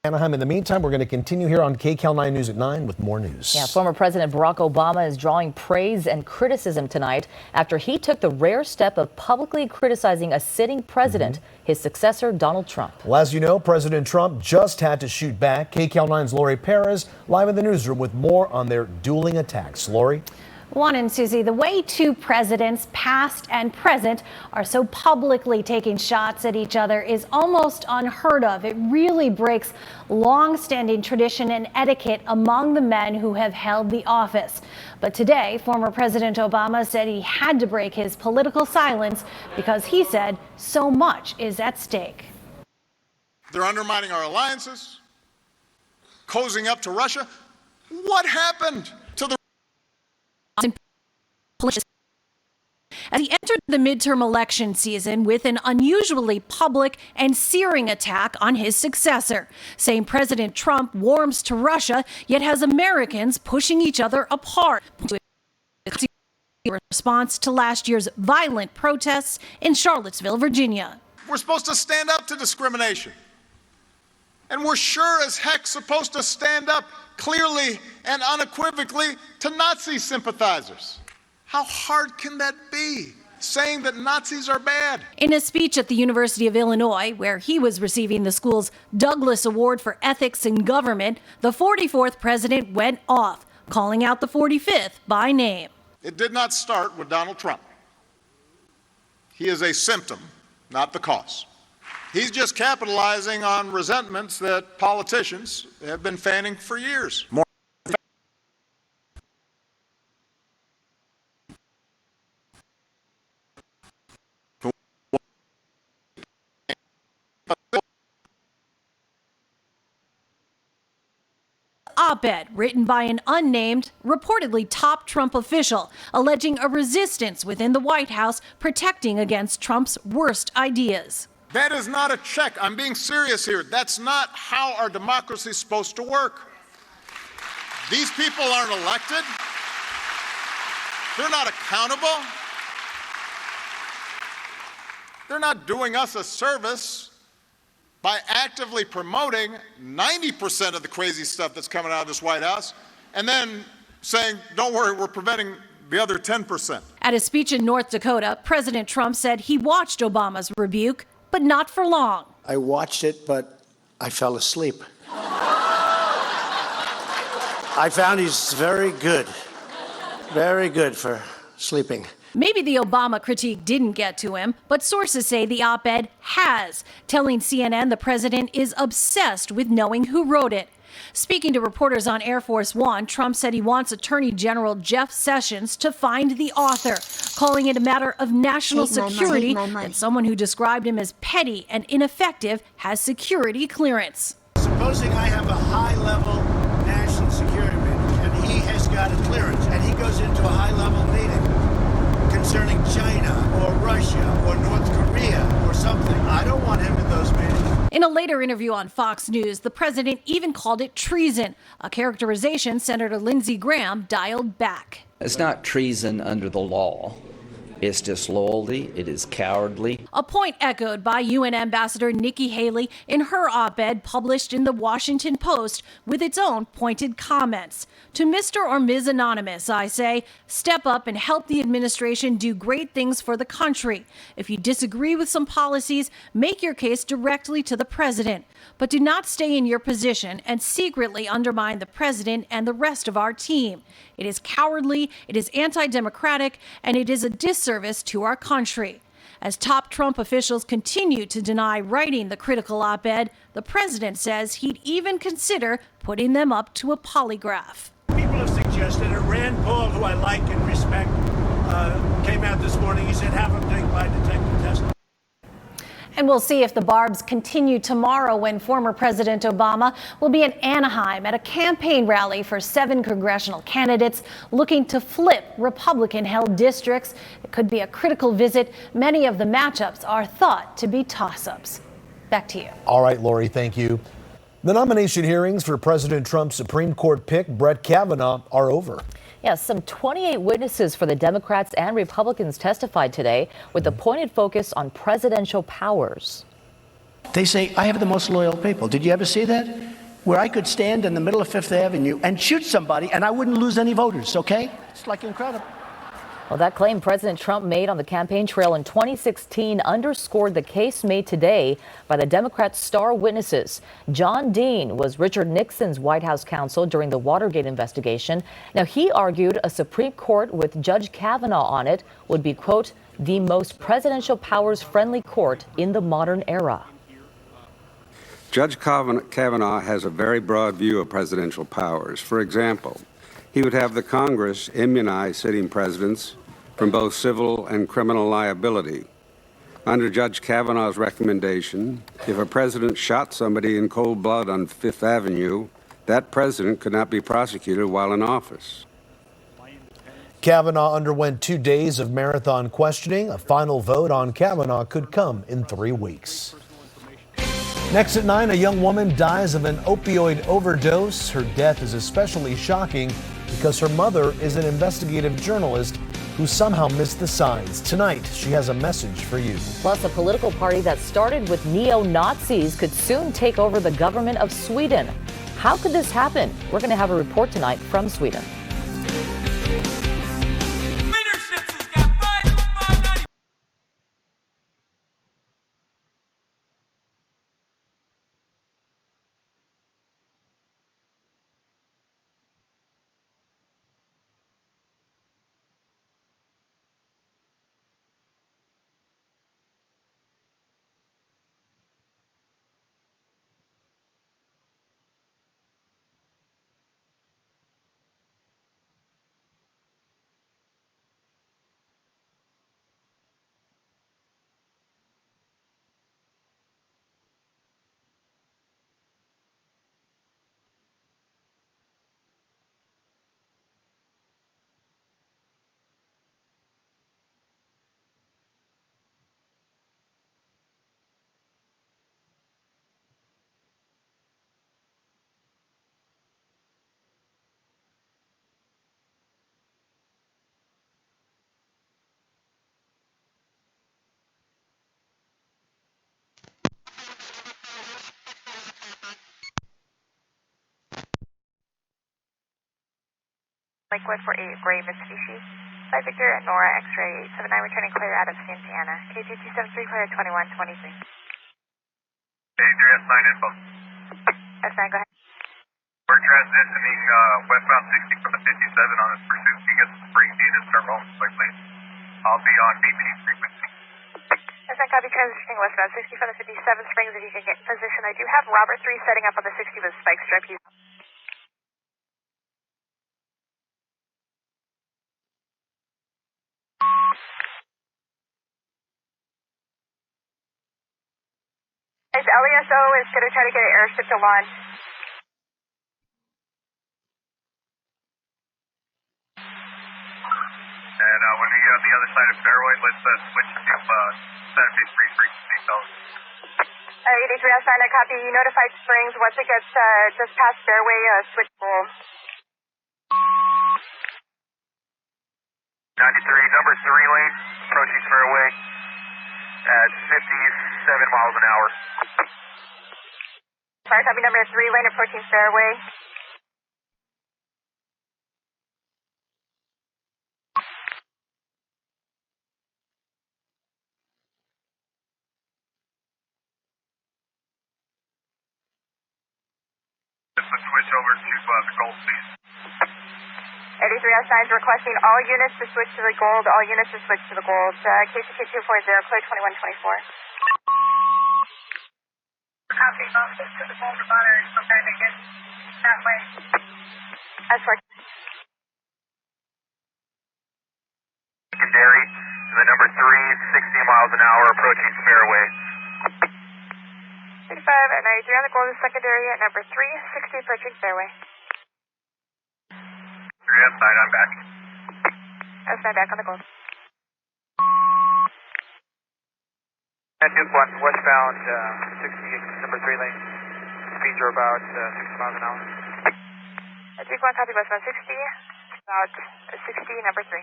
Anaheim. In the meantime, we're going to continue here on KCAL 9 News at 9 with more news. Yeah, former President Barack Obama is drawing praise and criticism tonight after he took the rare step of publicly criticizing a sitting president, his successor, Donald Trump. Well, as you know, President Trump just had to shoot back. KCAL 9's Lori Perez live in the newsroom with more on their dueling attacks. Lori? Juan and Susie, the way two presidents, past and present, are so publicly taking shots at each other is almost unheard of. It really breaks long-standing tradition and etiquette among the men who have held the office. But today, former President Obama said he had to break his political silence because he said so much is at stake. They're undermining our alliances, cozying up to Russia. What happened to the as he entered the midterm election season with an unusually public and searing attack on his successor, saying President Trump warms to Russia, yet has Americans pushing each other apart. In response to last year's violent protests in Charlottesville, Virginia. We're supposed to stand up to discrimination. And we're sure as heck supposed to stand up clearly and unequivocally to Nazi sympathizers. How hard can that be, saying that Nazis are bad? In a speech at the University of Illinois, where he was receiving the school's Douglas Award for Ethics in Government, the 44th president went off, calling out the 45th by name. It did not start with Donald Trump. He is a symptom, not the cause. He's just capitalizing on resentments that politicians have been fanning for years. Op-ed written by an unnamed, reportedly top Trump official, alleging a resistance within the White House protecting against Trump's worst ideas. That is not a check. I'm being serious here. That's not how our democracy is supposed to work. These people aren't elected. They're not accountable. They're not doing us a service by actively promoting 90% of the crazy stuff that's coming out of this White House and then saying, don't worry, we're preventing the other 10%. At a speech in North Dakota, President Trump said he watched Obama's rebuke, but not for long. I watched it, but I fell asleep. I found he's very good for sleeping. Maybe the Obama critique didn't get to him, but sources say the op-ed has, telling CNN the president is obsessed with knowing who wrote it. Speaking to reporters on Air Force One, Trump said he wants Attorney General Jeff Sessions to find the author, calling it a matter of national security that someone who described him as petty and ineffective has security clearance. Supposing I have a high-level national security meeting, and he has got a clearance, and he goes into a high-level meeting concerning China or Russia or North Korea or something. I don't want him in those meetings. In a later interview on Fox News, the president even called it treason, a characterization Senator Lindsey Graham dialed back. It's not treason under the law. It's disloyalty. It is cowardly. A point echoed by UN Ambassador Nikki Haley in her op-ed published in the Washington Post with its own pointed comments. To Mr. or Ms. Anonymous, I say, step up and help the administration do great things for the country. If you disagree with some policies, make your case directly to the president. But do not stay in your position and secretly undermine the president and the rest of our team. It is cowardly, it is anti-democratic, and it is a disservice to our country. As top Trump officials continue to deny writing the critical op-ed, the president says he'd even consider putting them up to a polygraph. People have suggested, and Rand Paul, who I like and respect, came out this morning. He said, have them take lie detector test. And we'll see if the barbs continue tomorrow when former President Obama will be in Anaheim at a campaign rally for 7 congressional candidates looking to flip Republican-held districts. It could be a critical visit. Many of the matchups are thought to be toss-ups. Back to you. All right, Lori, thank you. The nomination hearings for President Trump's Supreme Court pick, Brett Kavanaugh, are over. Yes, some 28 witnesses for the Democrats and Republicans testified today with a pointed focus on presidential powers. They say, I have the most loyal people. Did you ever see that? Where I could stand in the middle of Fifth Avenue and shoot somebody and I wouldn't lose any voters, okay? It's like incredible. Well, that claim President Trump made on the campaign trail in 2016 underscored the case made today by the Democrats' star witnesses. John Dean was Richard Nixon's White House counsel during the Watergate investigation. Now, he argued a Supreme Court with Judge Kavanaugh on it would be, quote, the most presidential powers-friendly court in the modern era. Judge Kavanaugh has a very broad view of presidential powers. For example, he would have the Congress immunize sitting presidents from both civil and criminal liability. Under Judge Kavanaugh's recommendation, if a president shot somebody in cold blood on Fifth Avenue, that president could not be prosecuted while in office. Kavanaugh underwent 2 days of marathon questioning. A final vote on Kavanaugh could come in 3 weeks. Next at 9, a young woman dies of an opioid overdose. Her death is especially shocking because her mother is an investigative journalist who somehow missed the signs. Tonight, she has a message for you. Plus, a political party that started with neo-Nazis could soon take over the government of Sweden. How could this happen? We're going to have a report tonight from Sweden. Lakewood for 8 Gray Mitsubishi. 5 Victor and Nora X-ray 879 returning clear out of Santana. KG273 clear at 2123. Adrian, 9 info. S9, go ahead. We're transitioning westbound 60 from the 57 on this pursuit. He gets the spring speed and start rolling quickly. I'll be on BP frequency. S9, copy, transitioning westbound 60 from the 57 Springs if you can get in position. I do have Robert 3 setting up on the 60 with a spike strip. He's LESO is going to try to get an airship to launch. And when we get on the other side of Fairway, let's switch to Santa Fe free frequency. So. 83 S9, I copy. You notified Springs. Once it gets just past Fairway, switch goal. 93, number 3 lane, approaching Fairway at 57 miles an hour. Sorry, copy, number 3 lane, approaching Fairway. Let's switch over to the gold, please. 83 S9 is requesting all units to switch to the gold. All units to switch to the gold. KCK 240, clear 2124. Copy, office to the gold monitor. Okay, they get that way. That's right. Secondary, the number 3, 60 miles an hour, approaching Fairway. 35 and 93 on the gold is secondary at number 3, 60 approaching Fairway. 3 S9, I'm back. S9 back on the gold. And Duke 1, westbound 60, number 3 lane. Speeds are about 60 miles an hour. Duke 1, copy, westbound 60, about 60, number 3.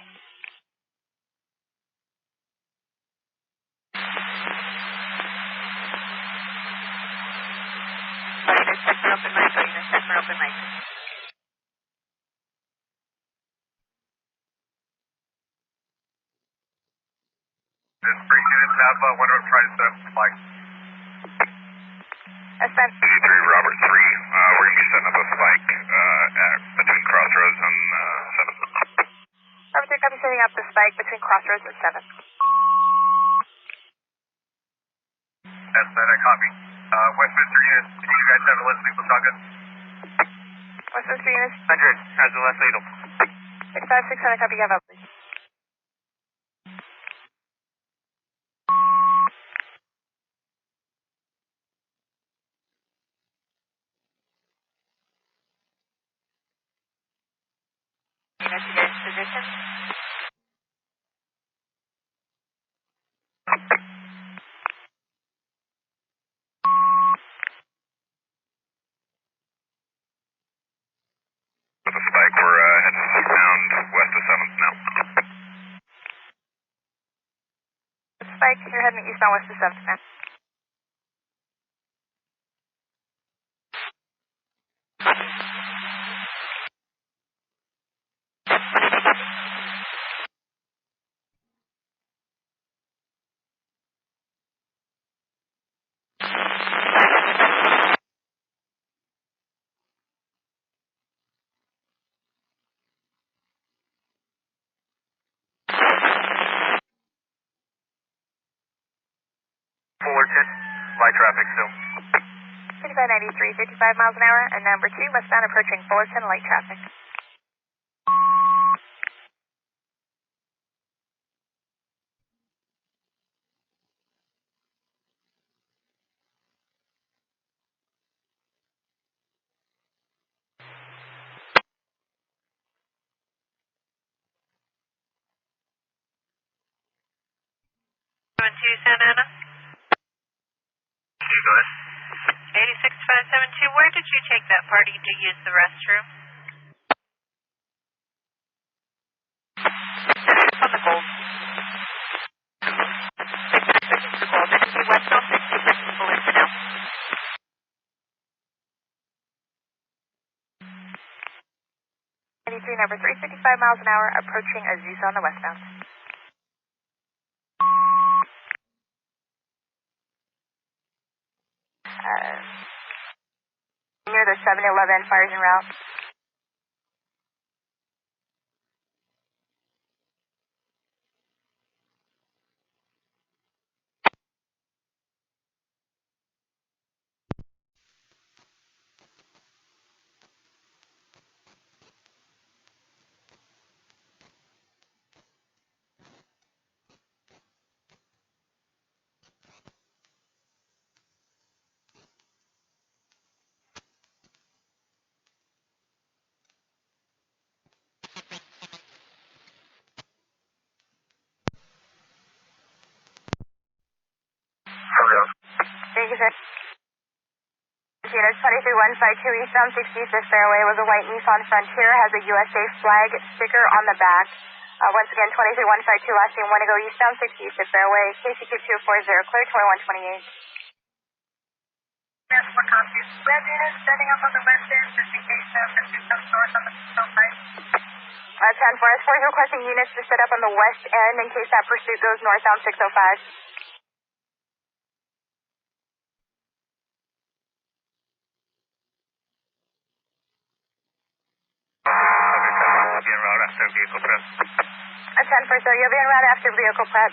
for open mic, or units 10 for open mic. There's 3 units have one of tries to spike. Ascent. 3 Robert 3, we're going to be setting up a spike between Crossroads and 7th. Robert 3, copy, setting up the spike between Crossroads and 7th. That's that, copy. Westminster units, do you guys have a less lethal shotgun? Westminster units. 100 has a less lethal. 65600, copy, you have up, please. Units to get into position. With the spike, we're heading eastbound west of 7th now. Spike, you're heading eastbound west of 7th now. Fullerton, light traffic still. 5593, 55 miles an hour, and number 2, westbound approaching Fullerton, light traffic. Santa Ana. Okay, go ahead. 86572, where did you take that party to use the restroom? On the gold. 6 to gold. This is westbound 66 to Fullerton now. Number 3, 55 miles an hour, approaching Azusa on the westbound. Near the 7-Eleven, fires en route. Thank you, sir. Units 23152 eastbound 65th Fairway was a white Nissan Frontier, has a USA flag sticker on the back. Once again, 23152 last name Wendigo eastbound 65th Fairway, KCQ 240, clear 2128. Yes, for copies. Red units setting up on the west end just in case pursuit comes north on the side. 10 for us, 4 is requesting units to set up on the west end in case that pursuit goes northbound 605. You'll be en route after vehicle prep. 10 for, so you'll be en route after vehicle prep.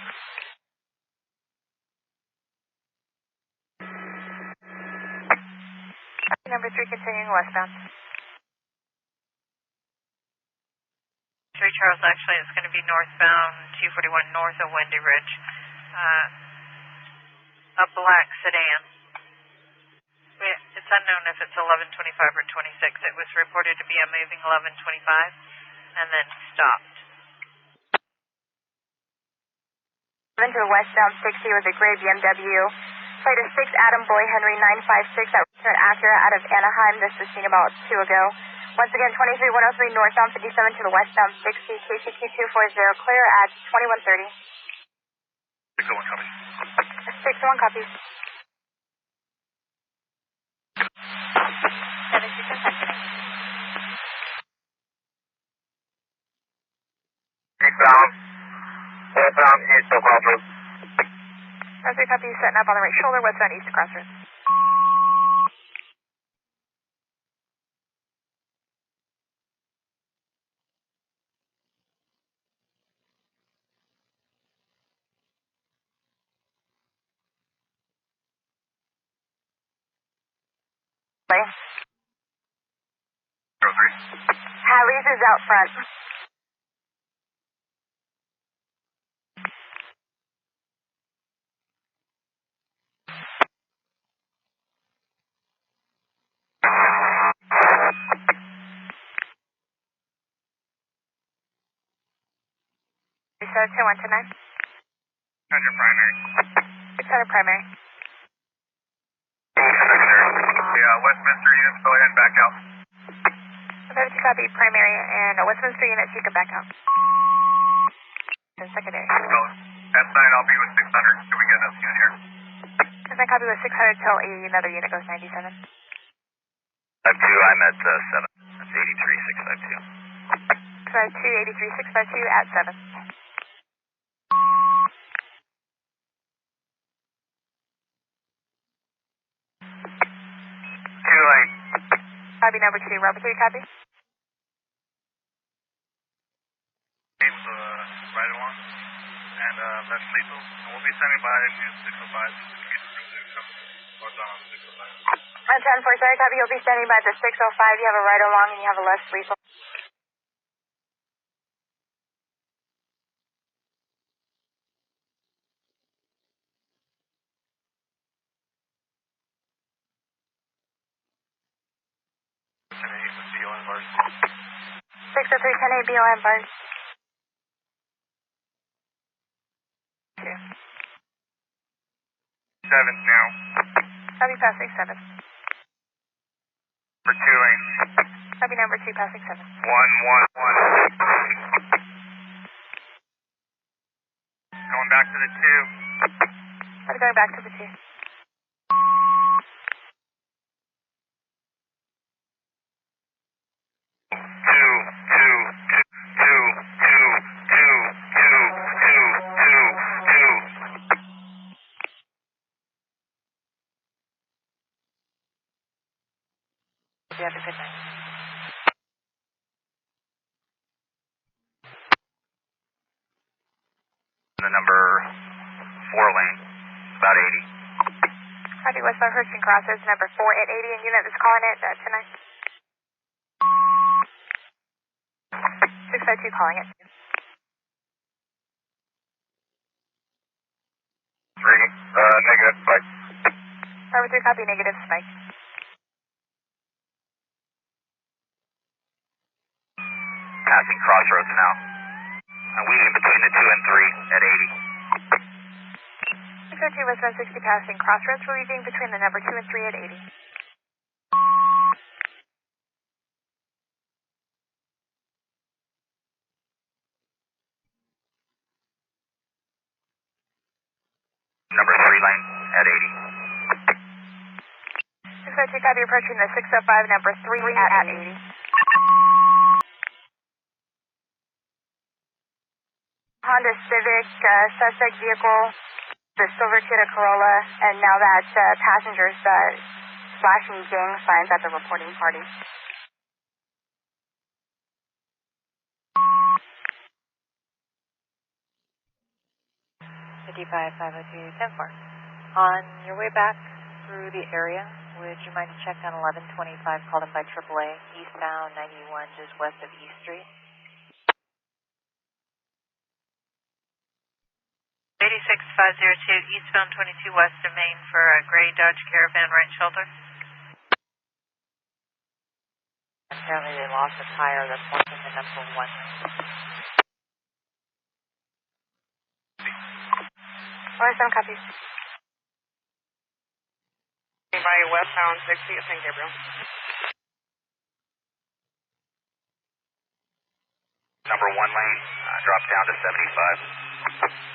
Number 3 continuing westbound. 3 Charles, actually, it's going to be northbound 241 north of Windy Ridge. A black sedan. It's unknown if it's 1125 or 26. It was reported to be a moving 1125 and then stopped. To the westbound 60 was a gray BMW. Plate of 6 Adam Boy Henry 956 that returned Acura out of Anaheim. This was seen about 2 ago. Once again, 23103 northbound 57 to the westbound 60, KCQ 240, clear at 2130. 601 copy. 601 copies. Eastbound. Westbound, east to Crossroads. Roger, copy, setting up on the right shoulder, westbound east to Crossroads. Hallie's is out front. You said 2129? 600 primary. 600 primary. Yeah, Westminster units, go ahead and back out. 32 copy, primary, and Westminster units, you can back out. And secondary. So, that's 9, I'll be with 600. Can we get this unit here? And then copy with 600 till another unit goes 97. 52, I'm at 7. That's 83652. So 283652 at 7. 2 lane. Copy number 2, Robert 3 copy. Right along. And that's lethal. We'll be standing by 605. On 10-4, sorry, copy. You'll be standing by the 605. You have a right along and you have a left lethal. BLM Barge. 603-10-8 BLM Barge. 2. 7 now. Copy passing 7. For 2 lane. Copy number 2 passing 7. 1, 1, 1. Going back to the 2. I'm going back to the 2. You have a good night. The number 4 lane, about 80. Copy westbound Hurricane Crossroads, number 4 at 80, and unit that's calling it tonight. 652 calling it. 3, negative, spike. Number 3 copy, negative spike. Passing Crossroads now. I'm weaving between the 2 and 3 at 80. 602 westbound 60 passing Crossroads. We're leaving between the number 2 and 3 at 80. Number 3 lane at 80. 602 copy, approaching the 605, number 3 at 80. Honda Civic, suspect vehicle, the silver Toyota Corolla, and now that passengers flashing gang signs at the reporting party. On your way back through the area, would you mind to check on 1125, called in by AAA, eastbound 91, just west of East Street? 86502, eastbound 22 west of Main for a gray Dodge Caravan right shoulder. Apparently they lost a tire that's pointing to number 1. Some copies. By westbound 60 at St. Gabriel. Number 1 lane, drops down to 75.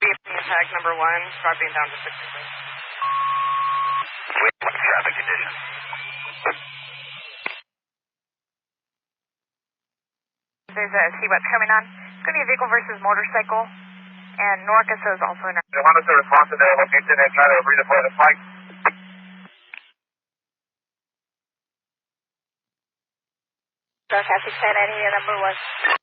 Impact number 1, dropping down to 66. Wait, what's traffic conditions? There's a C-What's coming on. It's going to be a vehicle versus motorcycle. And Norca is also in. Honda to response to the location and try to redeploy the spike. Norca 6990, number 1.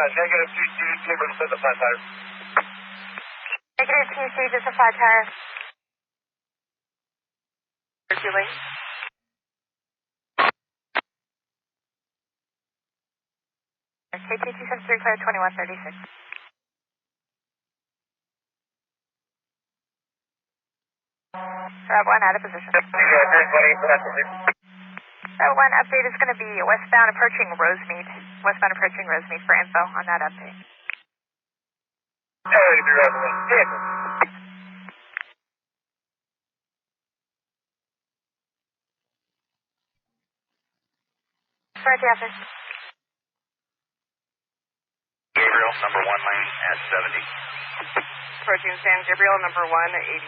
Negative TC, Timber, set the flat tire. Negative TC, just a flat tire. Circulate. KT 273, clear 2136. Route 1 out of position. Route 1 update is going to be westbound approaching Rosemead. Westbound approaching Rosemead for info on that update. Right to office. Gabriel, number 1 lane at 70. Approaching San Gabriel, number 1 at 80.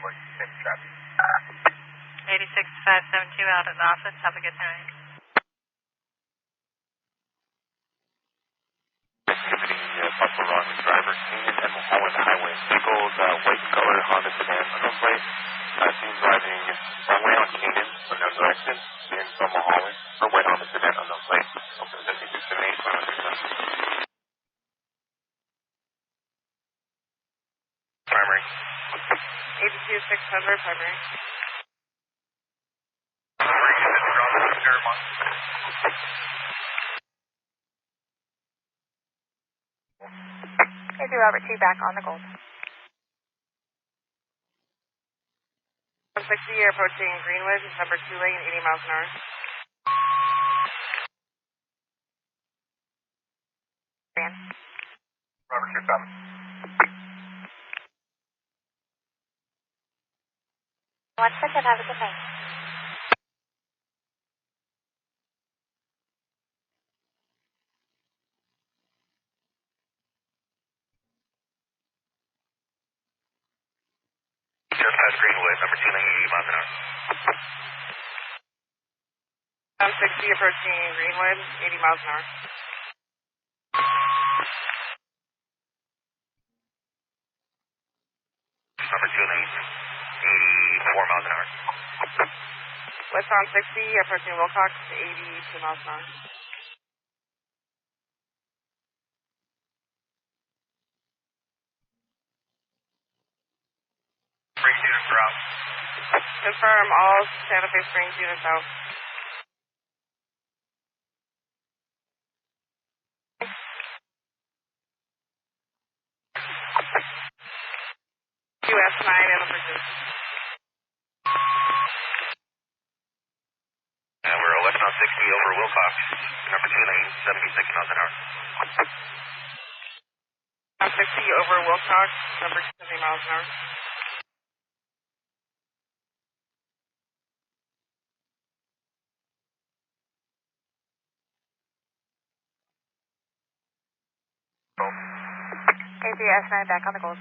What's the traffic? 86572 out at the office. Have a good night. Activity, Buffalo Run driver seen at Mulholland Highway. Vehicles, white color Honda sedan, unknown plate. Seen driving one way on Canaan, unknown direction, in from Mulholland. Or white Honda sedan, unknown plate. Open 7678, primary. 82600 primary. KC Robert 2 back on the gold. 160 approaching Greenwood, number 2 lane, 80 miles an hour. Robert 2 7. One second, have a good night. Just past Greenwood, number 2 lane, 80 miles an hour. 160 approaching Greenwood, 80 miles an hour. Number 2 lane, 84 miles an hour. Westbound 60 approaching Wilcox, 82 miles an hour. Springs units are out. Confirm all Santa Fe Springs units out. US 9 in the pursuit. And we're westbound 60 over Wilcox, number 2 lane, 76 miles an hour. 60 over Wilcox, number 70 miles an hour. ABS 9 back on the gold.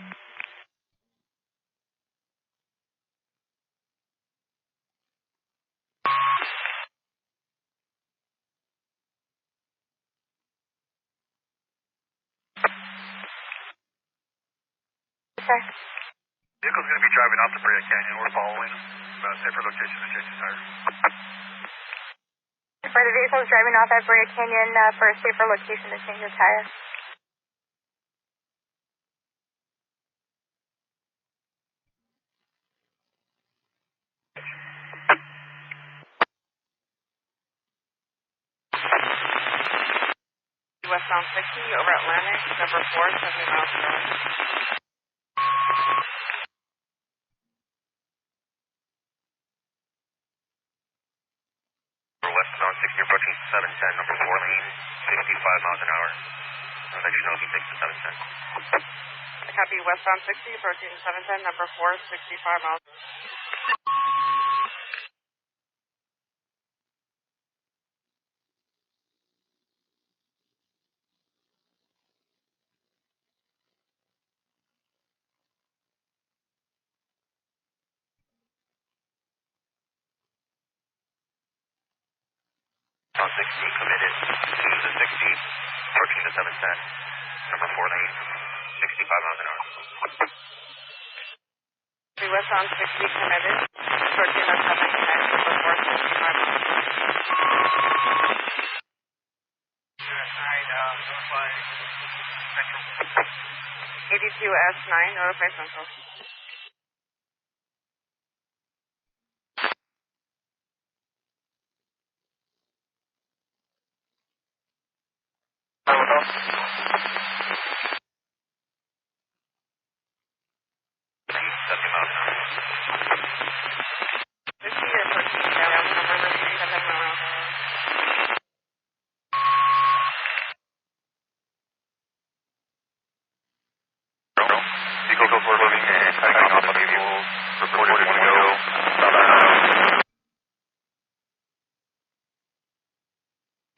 Sir. Vehicle's going to be driving off the Brea Canyon. We're following. Safer location to change the tire. For the vehicle is driving off at Brea Canyon for a safer location to change the tire. Westbound 60 over Atlantic, number 4, 70 miles an hour. westbound 60 approaching 710, number 4 lane, 55 miles an hour. I'll let you know if he takes the 710. Copy, westbound 60 approaching 710, number 4, 65 miles. On 60, committed to the 60, approaching the 710, number 4 lane, 65 miles an hour. Westbound 60, committed, approaching the 710, number 4, 65 miles. Notify Central. 82S9, notify Central.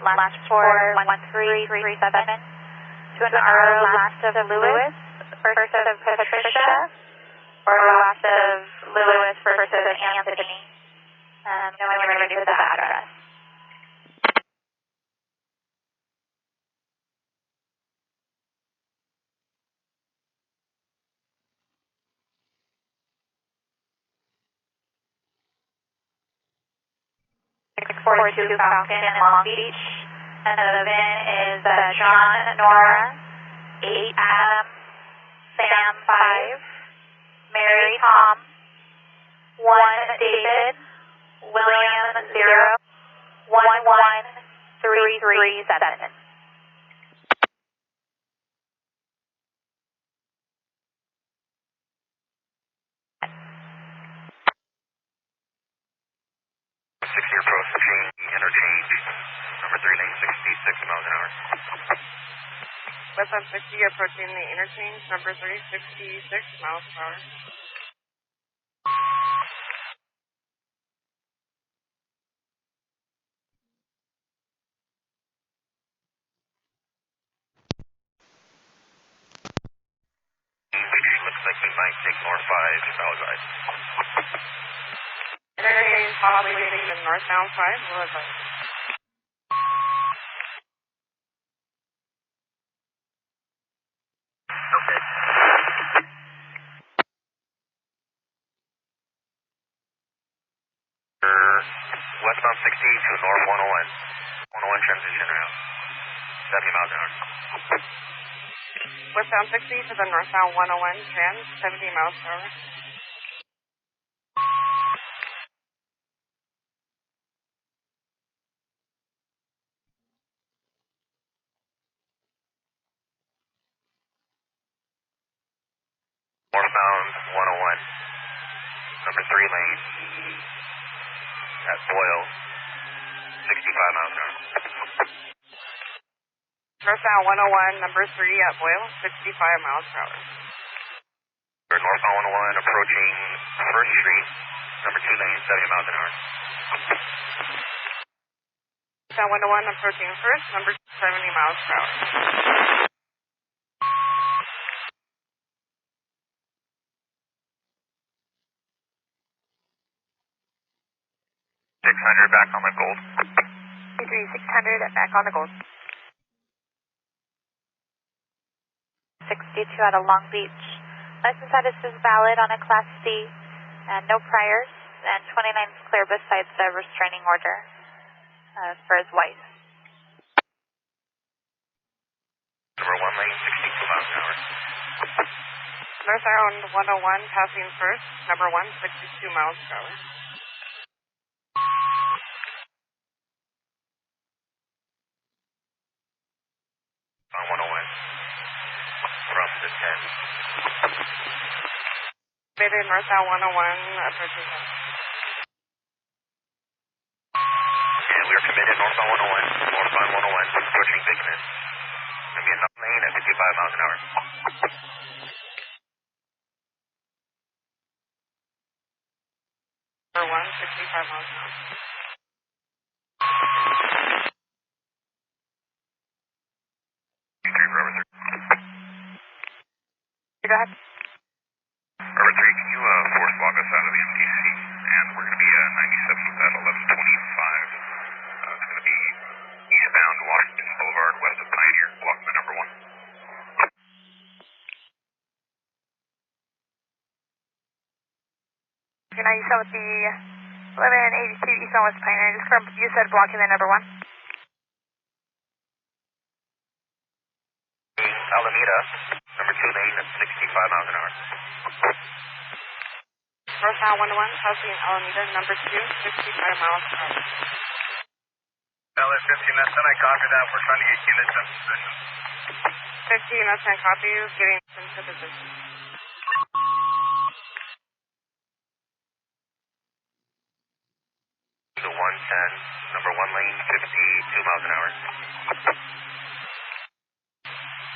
Last 41337 to an RO last of Lewis, first of Patricia, or last of Lewis, first of Anthony. Know when you're ready for the address. .642 Falcon in Long Beach, and the VIN is John, Nora, 8 Adam, Sam 5, Mary Tom, 1 David, William 0, 11337. Approaching interchange, number 3 lane, 66 miles an hour. Westbound 60, approaching the interchange, number 3, 66 miles per hour. Looks like we might take north 5 southbound. Interchange, possibly taking the northbound 5, what was that? Okay. Westbound 60 to north 101. 101 transition around 70 miles an hour. Westbound 60 to the northbound 101, trans, 70 miles per hour. Northbound 101, number 3 lane, at Boyle, 65 miles an hour. Northbound 101, number 3 at Boyle, 65 miles per hour. Northbound 101, approaching 1st Street, number 2 lane, 70 miles an hour. Northbound 101, approaching 1st, number 70 miles per hour. 600 back on the gold. 600 back on the gold. 62 out of Long Beach. License status is valid on a Class C, and no priors, and 29 is clear besides the restraining order for his wife. Number 1 lane, 62 miles an hour. Northbound 101, passing 1st, number 1, 62 miles per hour. On 101, from the 10. Committed northbound 101, approaching. And we are committed northbound 101, approaching Bigman. Gonna be a north lane at 55 miles an hour. Number 1, 65 miles an hour. Go ahead. Urban 3, can you force walk us out of the MTC? And we're going to be 97 at 1125. It's going to be eastbound Washington Boulevard, west of Pioneer, walking the number 1. You're 97 with the 1182 eastbound west Pioneer. Just confirm you said blocking the number 1. Alameda, number 2 lane at 65 miles an hour. Northbound 101, crossing Alameda, number 2, 65 miles an hour. LS 15, that's I copy that. We're trying to get units in position. 15, that's my copy, getting into position. The 110, number 1 lane, 52 miles an hour.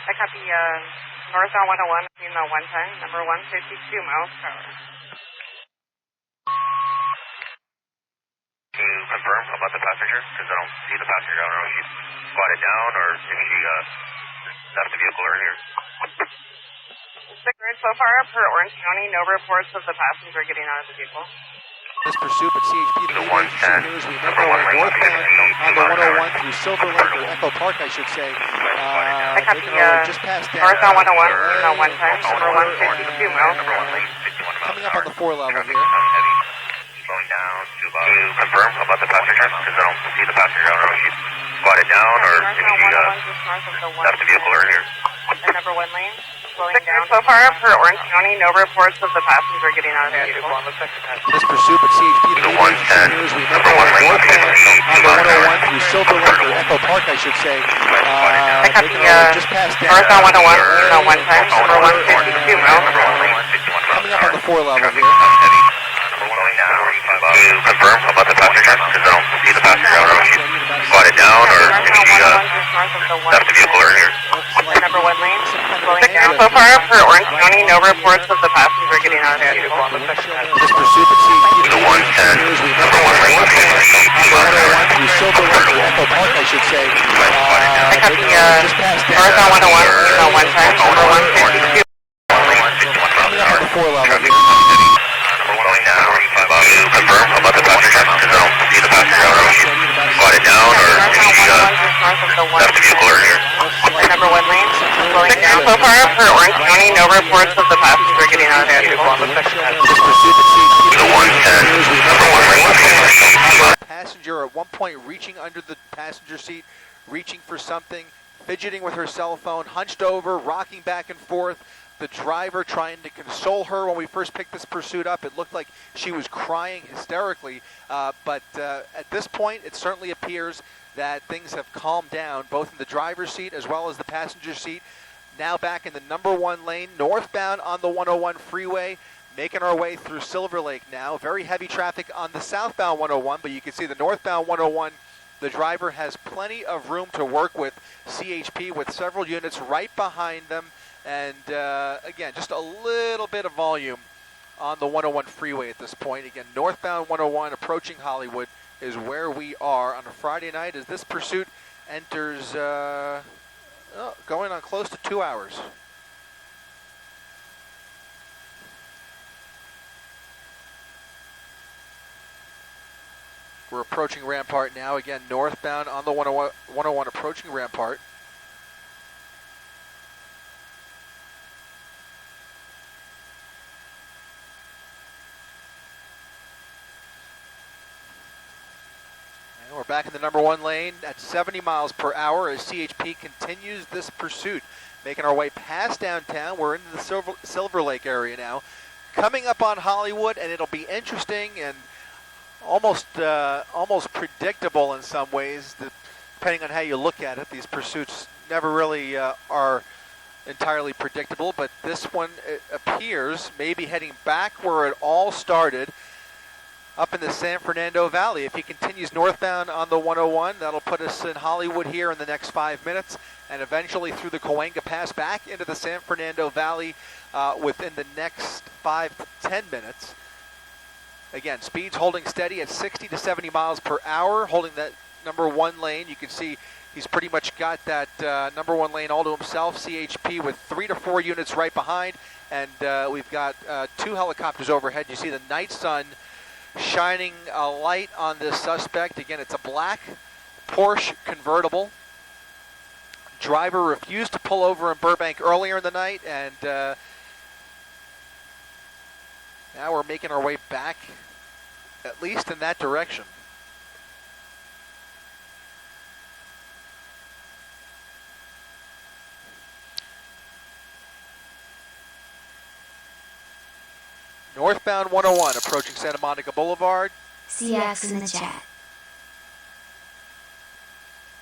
I copy northbound 101, in the 110, number 1, 52 miles per hour. Can you confirm about the passenger? Because I don't see the passenger. I don't know if she's squatted down or if she left the vehicle earlier. So far, per Orange County, no reports of the passenger getting out of the vehicle. This pursuit, but CHP, the lead agency here, as we make our way northbound on the 101 through Silver Lake, or Echo Park, I should say. Making our way just past that. Northbound 101, no 110, number 152 miles per hour. Coming up on the 4 level here. Slowing down to about... Can you confirm about the passenger? Because I don't see the passenger. I don't know if she's squatted down or if she left the vehicle earlier. The number 1 lane, slowing down. So far, per Orange County, no reports of the passenger getting out of the vehicle. This pursuit, but CHP, the lead agency here, as we make our way northbound on the 101 through Silver Lake, or Echo Park, I should say. I copy making our way just past that. northbound 101, no 110, number 152 miles per hour. Coming up on the 4 level here. Can you confirm about the passenger? Because I don't see the passenger. I don't know if she's squatted down or if she left the vehicle earlier. The number 1 lane, slowing down. So far, per Orange County, no reports of the passenger getting out of the vehicle. This pursuit, but CHP, The 110, number 1 lane, 101 through Silver Lake, or Echo Park, I should say. I copy just past that. northbound 101, no 110, number 152. Coming up on the 4 level here. Can you confirm about the passenger? Because I don't see the passenger. I don't know if she's squatted down or if she left the vehicle earlier. The number 1 lane, slowing down. So far, per Orange County, no reports of the passenger getting out of the vehicle. This pursuit, but CHP, The 110, number 1 lane, passenger at one point reaching under the passenger seat, reaching for something, fidgeting with her cell phone, hunched over, rocking back and forth. The driver trying to console her. When we first picked this pursuit up, it looked like she was crying hysterically. But at this point, it certainly appears that things have calmed down, both in the driver's seat as well as the passenger seat. Now back in the number 1 lane, northbound on the 101 freeway, making our way through Silver Lake now. Very heavy traffic on the southbound 101, but you can see the northbound 101, the driver has plenty of room to work with. CHP with several units right behind them. And again, just a little bit of volume on the 101 freeway at this point. Again, northbound 101 approaching Hollywood is where we are on a Friday night as this pursuit enters going on close to 2 hours. We're approaching Rampart now. Again, northbound on the 101 approaching Rampart. We're back in the number 1 lane at 70 miles per hour as CHP continues this pursuit. Making our way past downtown. We're into the Silver Lake area now. Coming up on Hollywood, and it'll be interesting and almost predictable in some ways, depending on how you look at it. These pursuits never really are entirely predictable, but this one, it appears, maybe heading back where it all started. up in the San Fernando Valley. If he continues northbound on the 101, that'll put us in Hollywood here in the next 5 minutes, and eventually through the Cahuenga Pass back into the San Fernando Valley within the next 5 to 10 minutes. Again, speeds holding steady at 60 to 70 miles per hour, holding that number 1 lane. You can see he's pretty much got that number 1 lane all to himself. CHP with 3 to 4 units right behind, and we've got 2 helicopters overhead. You see the night sun shining a light on this suspect. Again, it's a black Porsche Convertible. Driver refused to pull over in Burbank earlier in the night, and now we're making our way back, at least in that direction. Northbound 101 approaching Santa Monica Boulevard. CX in the chat.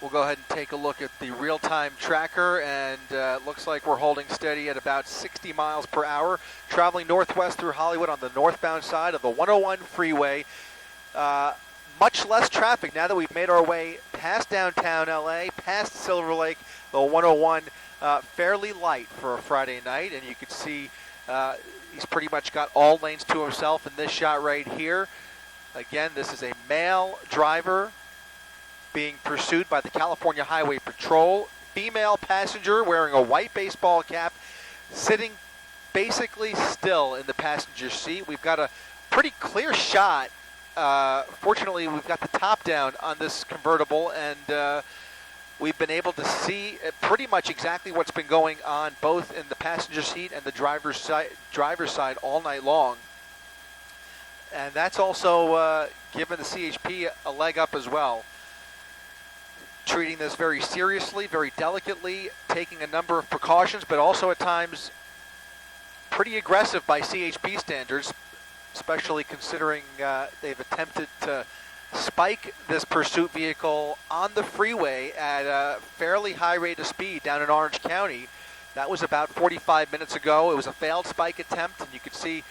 We'll go ahead and take a look at the real-time tracker, and it looks like we're holding steady at about 60 miles per hour, traveling northwest through Hollywood on the northbound side of the 101 freeway. Much less traffic now that we've made our way past downtown LA, past Silver Lake. The 101 fairly light for a Friday night, and you can see he's pretty much got all lanes to himself in this shot right here. Again, this is a male driver being pursued by the California Highway Patrol. Female passenger wearing a white baseball cap, sitting basically still in the passenger seat. We've got a pretty clear shot. Fortunately, we've got the top down on this convertible, and we've been able to see pretty much exactly what's been going on both in the passenger seat and the driver's side all night long. And that's also given the CHP a leg up as well. Treating this very seriously, very delicately, taking a number of precautions, but also at times pretty aggressive by CHP standards, especially considering they've attempted to spike this pursuit vehicle on the freeway at a fairly high rate of speed down in Orange County. That was about 45 minutes ago. It was a failed spike attempt, and you could see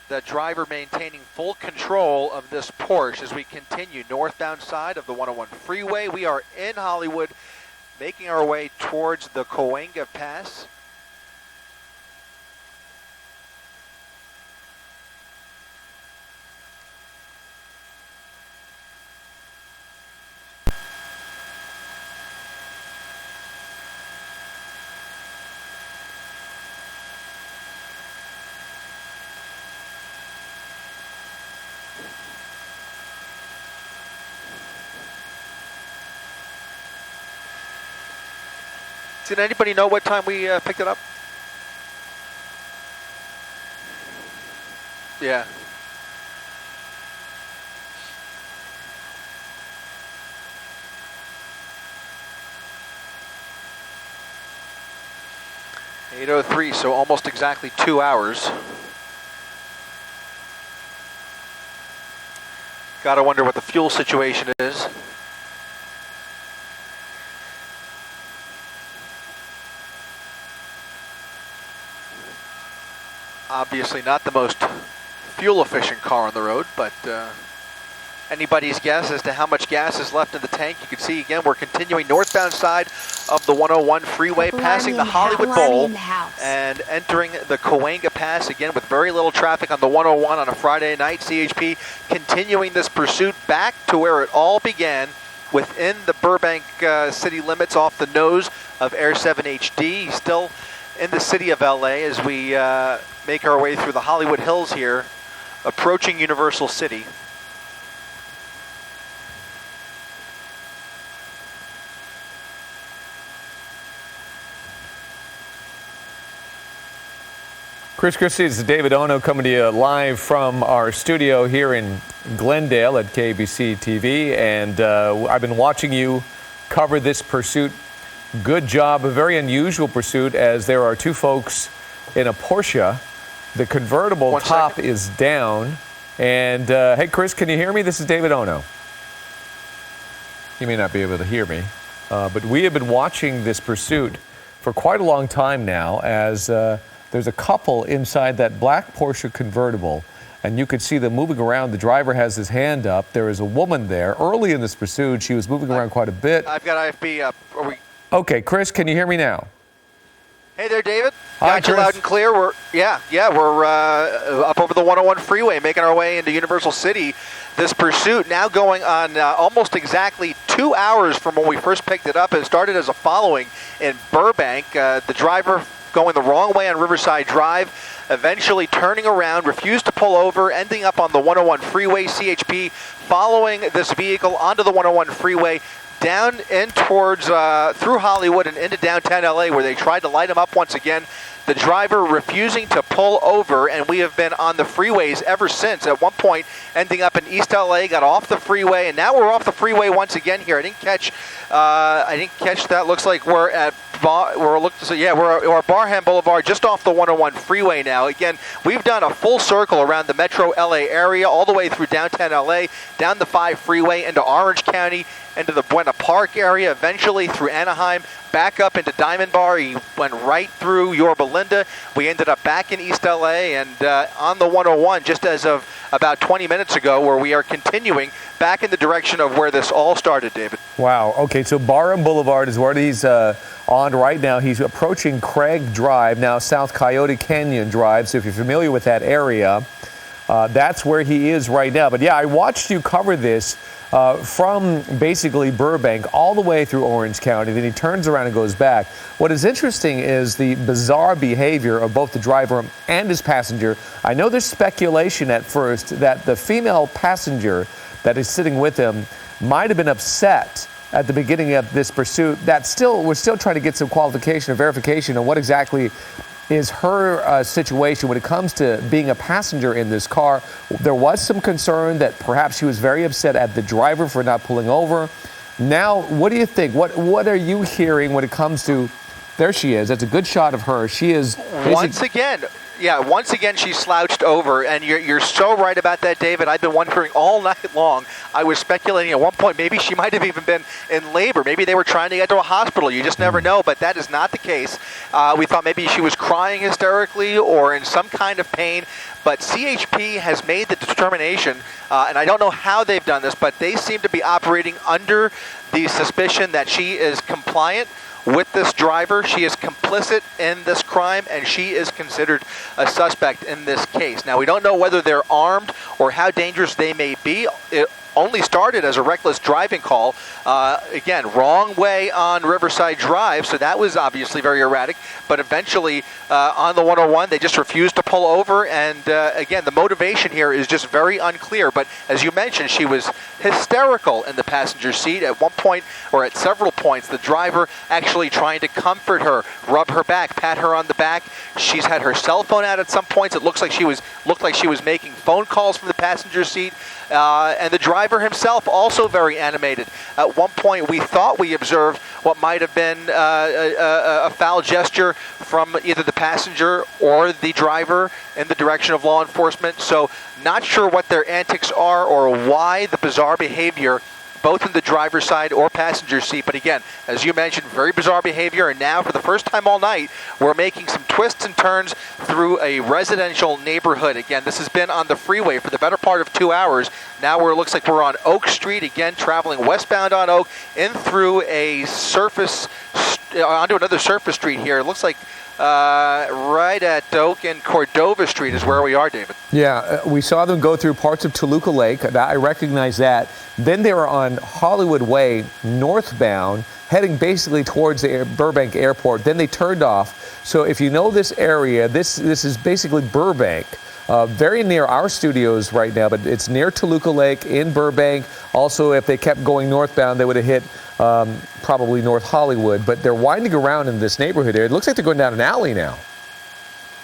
the driver maintaining full control of this Porsche as we continue northbound side of the 101 freeway. We are in Hollywood, making our way towards the Cahuenga Pass. Did anybody know what time we picked it up? Yeah. (8:03), so almost exactly 2 hours. Gotta wonder what the fuel situation is. Obviously not the most fuel-efficient car on the road, but anybody's guess as to how much gas is left in the tank. You can see, again, we're continuing northbound side of the 101 freeway, passing the Hollywood Bowl and entering the Cahuenga Pass, again, with very little traffic on the 101 on a Friday night. CHP continuing this pursuit back to where it all began, within the Burbank city limits, off the nose of Air 7 HD. Still in the city of LA as we make our way through the Hollywood Hills here, approaching Universal City. Chris Christie, this is David Ono coming to you live from our studio here in Glendale at KBC TV, and I've been watching you cover this pursuit. Good job, a very unusual pursuit, as there are 2 folks in a Porsche. The convertible top is down. And hey, Chris, can you hear me? This is David Ono. You may not be able to hear me, but we have been watching this pursuit for quite a long time now, as there's a couple inside that black Porsche convertible, and you could see them moving around. The driver has his hand up. There is a woman there. Early in this pursuit, she was moving around quite a bit. I've got IFB up. Are we? Okay, Chris, can you hear me now? Hey there, David. Hi, Got you loud and clear. We're up over the 101 freeway, making our way into Universal City. This pursuit now going on almost exactly 2 hours from when we first picked it up. It started as a following in Burbank. The driver going the wrong way on Riverside Drive, eventually turning around, refused to pull over, ending up on the 101 freeway. CHP following this vehicle onto the 101 freeway, down in towards through Hollywood and into downtown LA, where they tried to light him up once again. The driver refusing to pull over, and we have been on the freeways ever since. At one point, ending up in East LA, got off the freeway, and now we're off the freeway once again here. I didn't catch that. Looks like we're at we're at Barham Boulevard, just off the 101 freeway now. Again, we've done a full circle around the metro LA area, all the way through downtown LA, down the 5 freeway into Orange County, into the Buena Park area, eventually through Anaheim, back up into Diamond Bar. He went right through Yorba Linda. We ended up back in East LA and on the 101 just as of about 20 minutes ago, where we are continuing back in the direction of where this all started, David. Wow. Okay, so Barham Boulevard is where he's on right now. He's approaching Craig Drive, now South Coyote Canyon Drive. So if you're familiar with that area, that's where he is right now. But yeah, I watched you cover this from basically Burbank all the way through Orange County. Then he turns around and goes back. What is interesting is the bizarre behavior of both the driver and his passenger. I know there's speculation at first that the female passenger that is sitting with him might have been upset at the beginning of this pursuit. We're still trying to get some qualification or verification on what exactly is her situation when it comes to being a passenger in this car. There was some concern that perhaps she was very upset at the driver for not pulling over. Now, what do you think? What are you hearing when it comes to, there she is. That's a good shot of her. She is once again she slouched over, and you're so right about that, David. I've been wondering all night long. I was speculating at one point maybe she might have even been in labor. Maybe they were trying to get to a hospital. You just never know, but that is not the case. We thought maybe she was crying hysterically or in some kind of pain, but CHP has made the determination, and I don't know how they've done this, but they seem to be operating under the suspicion that she is compliant with this driver. She is complicit in this crime, and she is considered a suspect in this case. Now, we don't know whether they're armed or how dangerous they may be. It only started as a reckless driving call. Again, wrong way on Riverside Drive, so that was obviously very erratic. But eventually, on the 101, they just refused to pull over. And again, the motivation here is just very unclear. But as you mentioned, she was hysterical in the passenger seat at one point, or at several points. The driver actually trying to comfort her, rub her back, pat her on the back. She's had her cell phone out at some points. It looked like she was making phone calls from the passenger seat. And the driver himself also very animated. At one point, we thought we observed what might have been a foul gesture from either the passenger or the driver in the direction of law enforcement. So not sure what their antics are or why the bizarre behavior, both in the driver's side or passenger seat. But again, as you mentioned, very bizarre behavior. And now, for the first time all night, we're making some twists and turns through a residential neighborhood. Again, this has been on the freeway for the better part of 2 hours. Now it looks like we're on Oak Street, again, traveling westbound on Oak, in through a surface, onto another surface street here. It looks like right at Oak and Cordova Street is where we are, David. Yeah, we saw them go through parts of Toluca Lake. I recognize that. Then they were on Hollywood Way, northbound, heading basically towards the Burbank Airport. Then they turned off. So if you know this area, this is basically Burbank. Very near our studios right now, but it's near Toluca Lake in Burbank. Also, if they kept going northbound, they would have hit probably North Hollywood. But they're winding around in this neighborhood here. It looks like they're going down an alley now.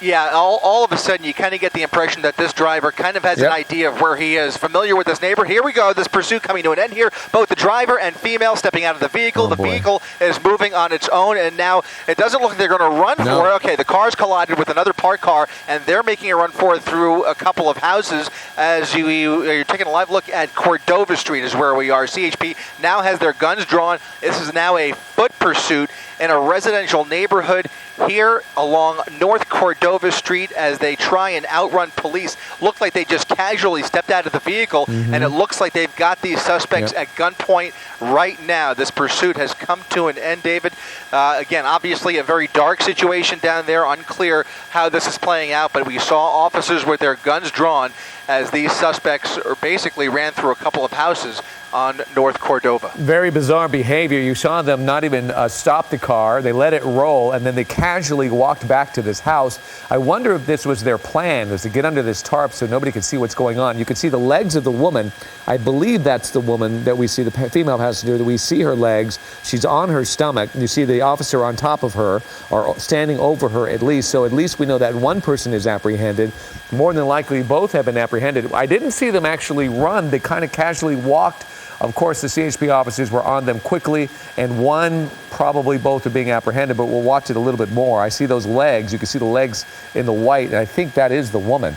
Yeah, all of a sudden you kind of get the impression that this driver kind of has an idea of where he is, familiar with this neighbor. Here we go, this pursuit coming to an end here. Both the driver and female stepping out of the vehicle. The vehicle is moving on its own, and now it doesn't look like they're going to run for it. Okay, the car's collided with another parked car, and they're making a run for it through a couple of houses. As you're taking a live look at Cordova Street is where we are. CHP now has their guns drawn. This is now a foot pursuit. in a residential neighborhood here along North Cordova Street as they try and outrun police. Looked like they just casually stepped out of the vehicle, and it looks like they've got these suspects at gunpoint right now. This pursuit has come to an end, David. Again, obviously a very dark situation down there, unclear how this is playing out, but we saw officers with their guns drawn as these suspects basically ran through a couple of houses on North Cordova. Very bizarre behavior. You saw them not even stop the car. They let it roll, and then they casually walked back to this house. I wonder if this was their plan, is to get under this tarp so nobody could see what's going on. You could see the legs of the woman. I believe that's the woman that we see, the female passenger, that we see her legs. She's on her stomach. You see the officer on top of her, or standing over her at least. So at least we know that one person is apprehended. More than likely, both have been apprehended. I didn't see them actually run. They kind of casually walked. Of course, the CHP officers were on them quickly, and one, probably both, are being apprehended, but we'll watch it a little bit more. I see those legs. You can see the legs in the white, and I think that is the woman.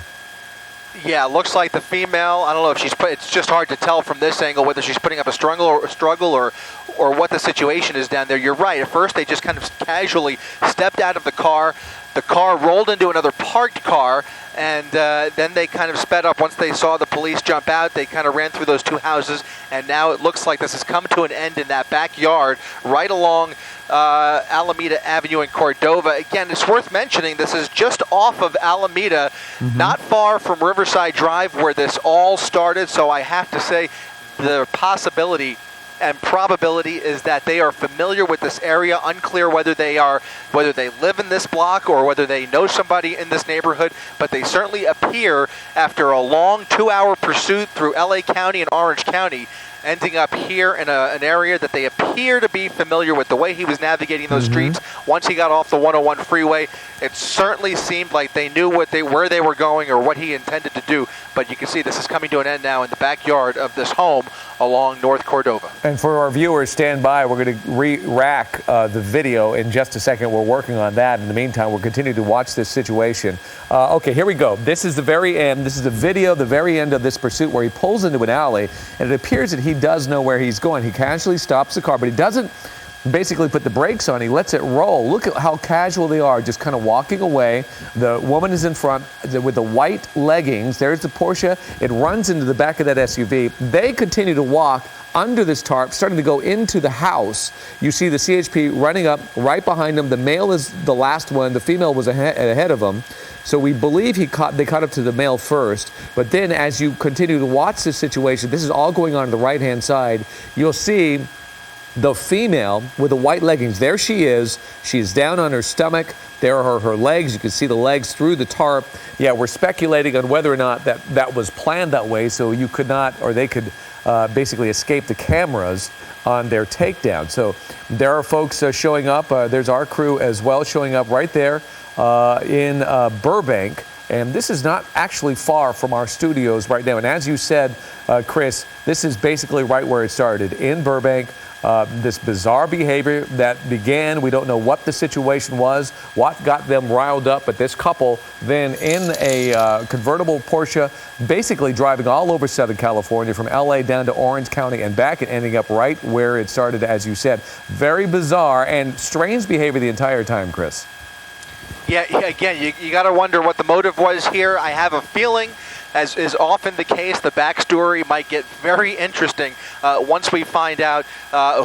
Yeah, it looks like the female. I don't know if she's it's just hard to tell from this angle whether she's putting up a struggle or what the situation is down there. You're right. At first, they just kind of casually stepped out of the car. The car rolled into another parked car, and then they kind of sped up. Once they saw the police jump out, they kind of ran through those two houses, and now it looks like this has come to an end in that backyard right along Alameda Avenue in Cordova. Again, it's worth mentioning this is just off of Alameda, not far from Riverside Drive where this all started, so I have to say the possibility and probability is that they are familiar with this area. Unclear whether they live in this block or whether they know somebody in this neighborhood, but they certainly appear, after a long 2-hour pursuit through LA County and Orange County, ending up here in an area that they appear to be familiar with. The way he was navigating those streets once he got off the 101 freeway, it certainly seemed like they knew where they were going or what he intended to do. But you can see this is coming to an end now in the backyard of this home along North Cordova. And for our viewers, stand by. We're going to re-rack the video in just a second. We're working on that. In the meantime, we'll continue to watch this situation. Okay, here we go. This is the very end. This is the video, the very end of this pursuit where he pulls into an alley, and it appears that he does know where he's going. He casually stops the car, but he doesn't basically put the brakes on. He lets it roll. Look at how casual they are, just kind of walking away. The woman is in front with the white leggings. There's the Porsche. It runs into the back of that SUV. They continue to walk under this tarp, starting to go into the house. You see the CHP running up right behind them. The male is the last one. The female was ahead of him. So we believe they caught up to the male first. But then as you continue to watch this situation, this is all going on the right-hand side, you'll see the female with the white leggings. There she is. She's down on her stomach. There are her legs. You can see the legs through the tarp. Yeah, we're speculating on whether or not that was planned that way, so you could not, or they could basically escape the cameras on their takedown. So there are folks showing up. There's our crew as well showing up right there in Burbank. And this is not actually far from our studios right now. And as you said, Chris, this is basically right where it started, in Burbank. This bizarre behavior that began, we don't know what the situation was, what got them riled up, but this couple then in a convertible Porsche, basically driving all over Southern California from LA down to Orange County and back, and ending up right where it started, as you said. Very bizarre and strange behavior the entire time, Chris. Yeah, again, you got to wonder what the motive was here. I have a feeling, as is often the case, the backstory might get very interesting once we find out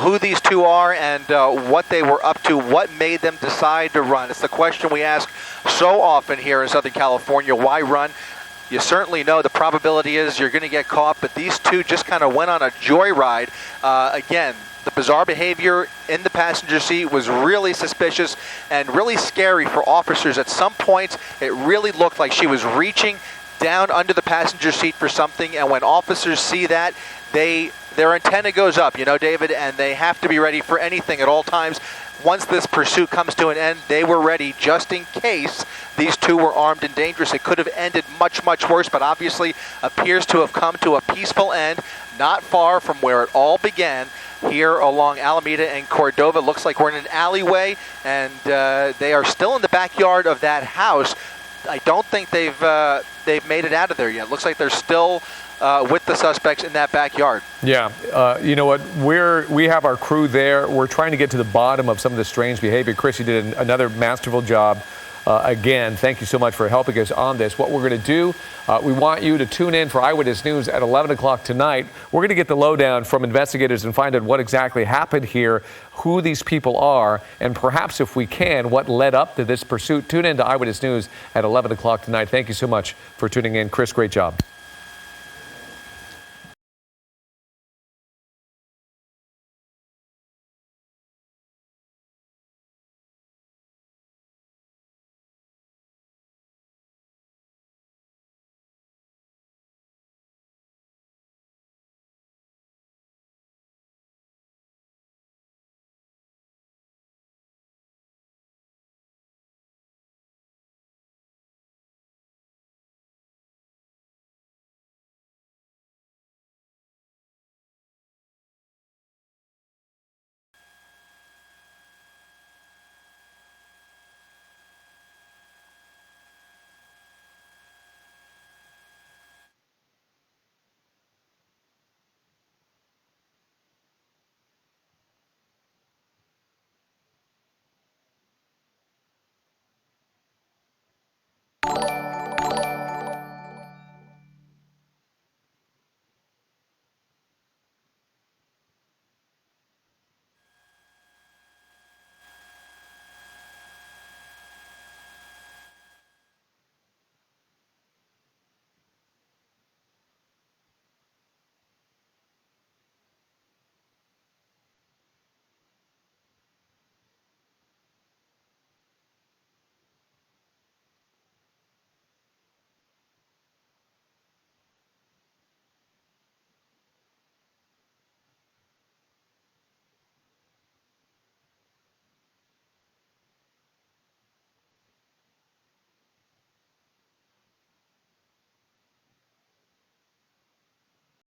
who these two are and what they were up to, what made them decide to run. It's the question we ask so often here in Southern California: why run? You certainly know the probability is you're going to get caught, but these two just kind of went on a joyride. Again, the bizarre behavior in the passenger seat was really suspicious and really scary for officers. At some points, it really looked like she was reaching down under the passenger seat for something, and when officers see that, their antenna goes up, you know, David, and they have to be ready for anything at all times. Once this pursuit comes to an end, they were ready just in case these two were armed and dangerous. It could have ended much, much worse, but obviously appears to have come to a peaceful end, not far from where it all began, here along Alameda and Cordova. Looks like we're in an alleyway, and they are still in the backyard of that house. I don't think they've made it out of there yet. Looks like they're still with the suspects in that backyard. Yeah, you know what? We have our crew there. We're trying to get to the bottom of some of the strange behavior. Chris, you did another masterful job. Again, thank you so much for helping us on this. What we're going to do, we want you to tune in for Eyewitness News at 11 o'clock tonight. We're going to get the lowdown from investigators and find out what exactly happened here, who these people are, and perhaps, if we can, what led up to this pursuit. Tune in to Eyewitness News at 11 o'clock tonight. Thank you so much for tuning in. Chris, great job.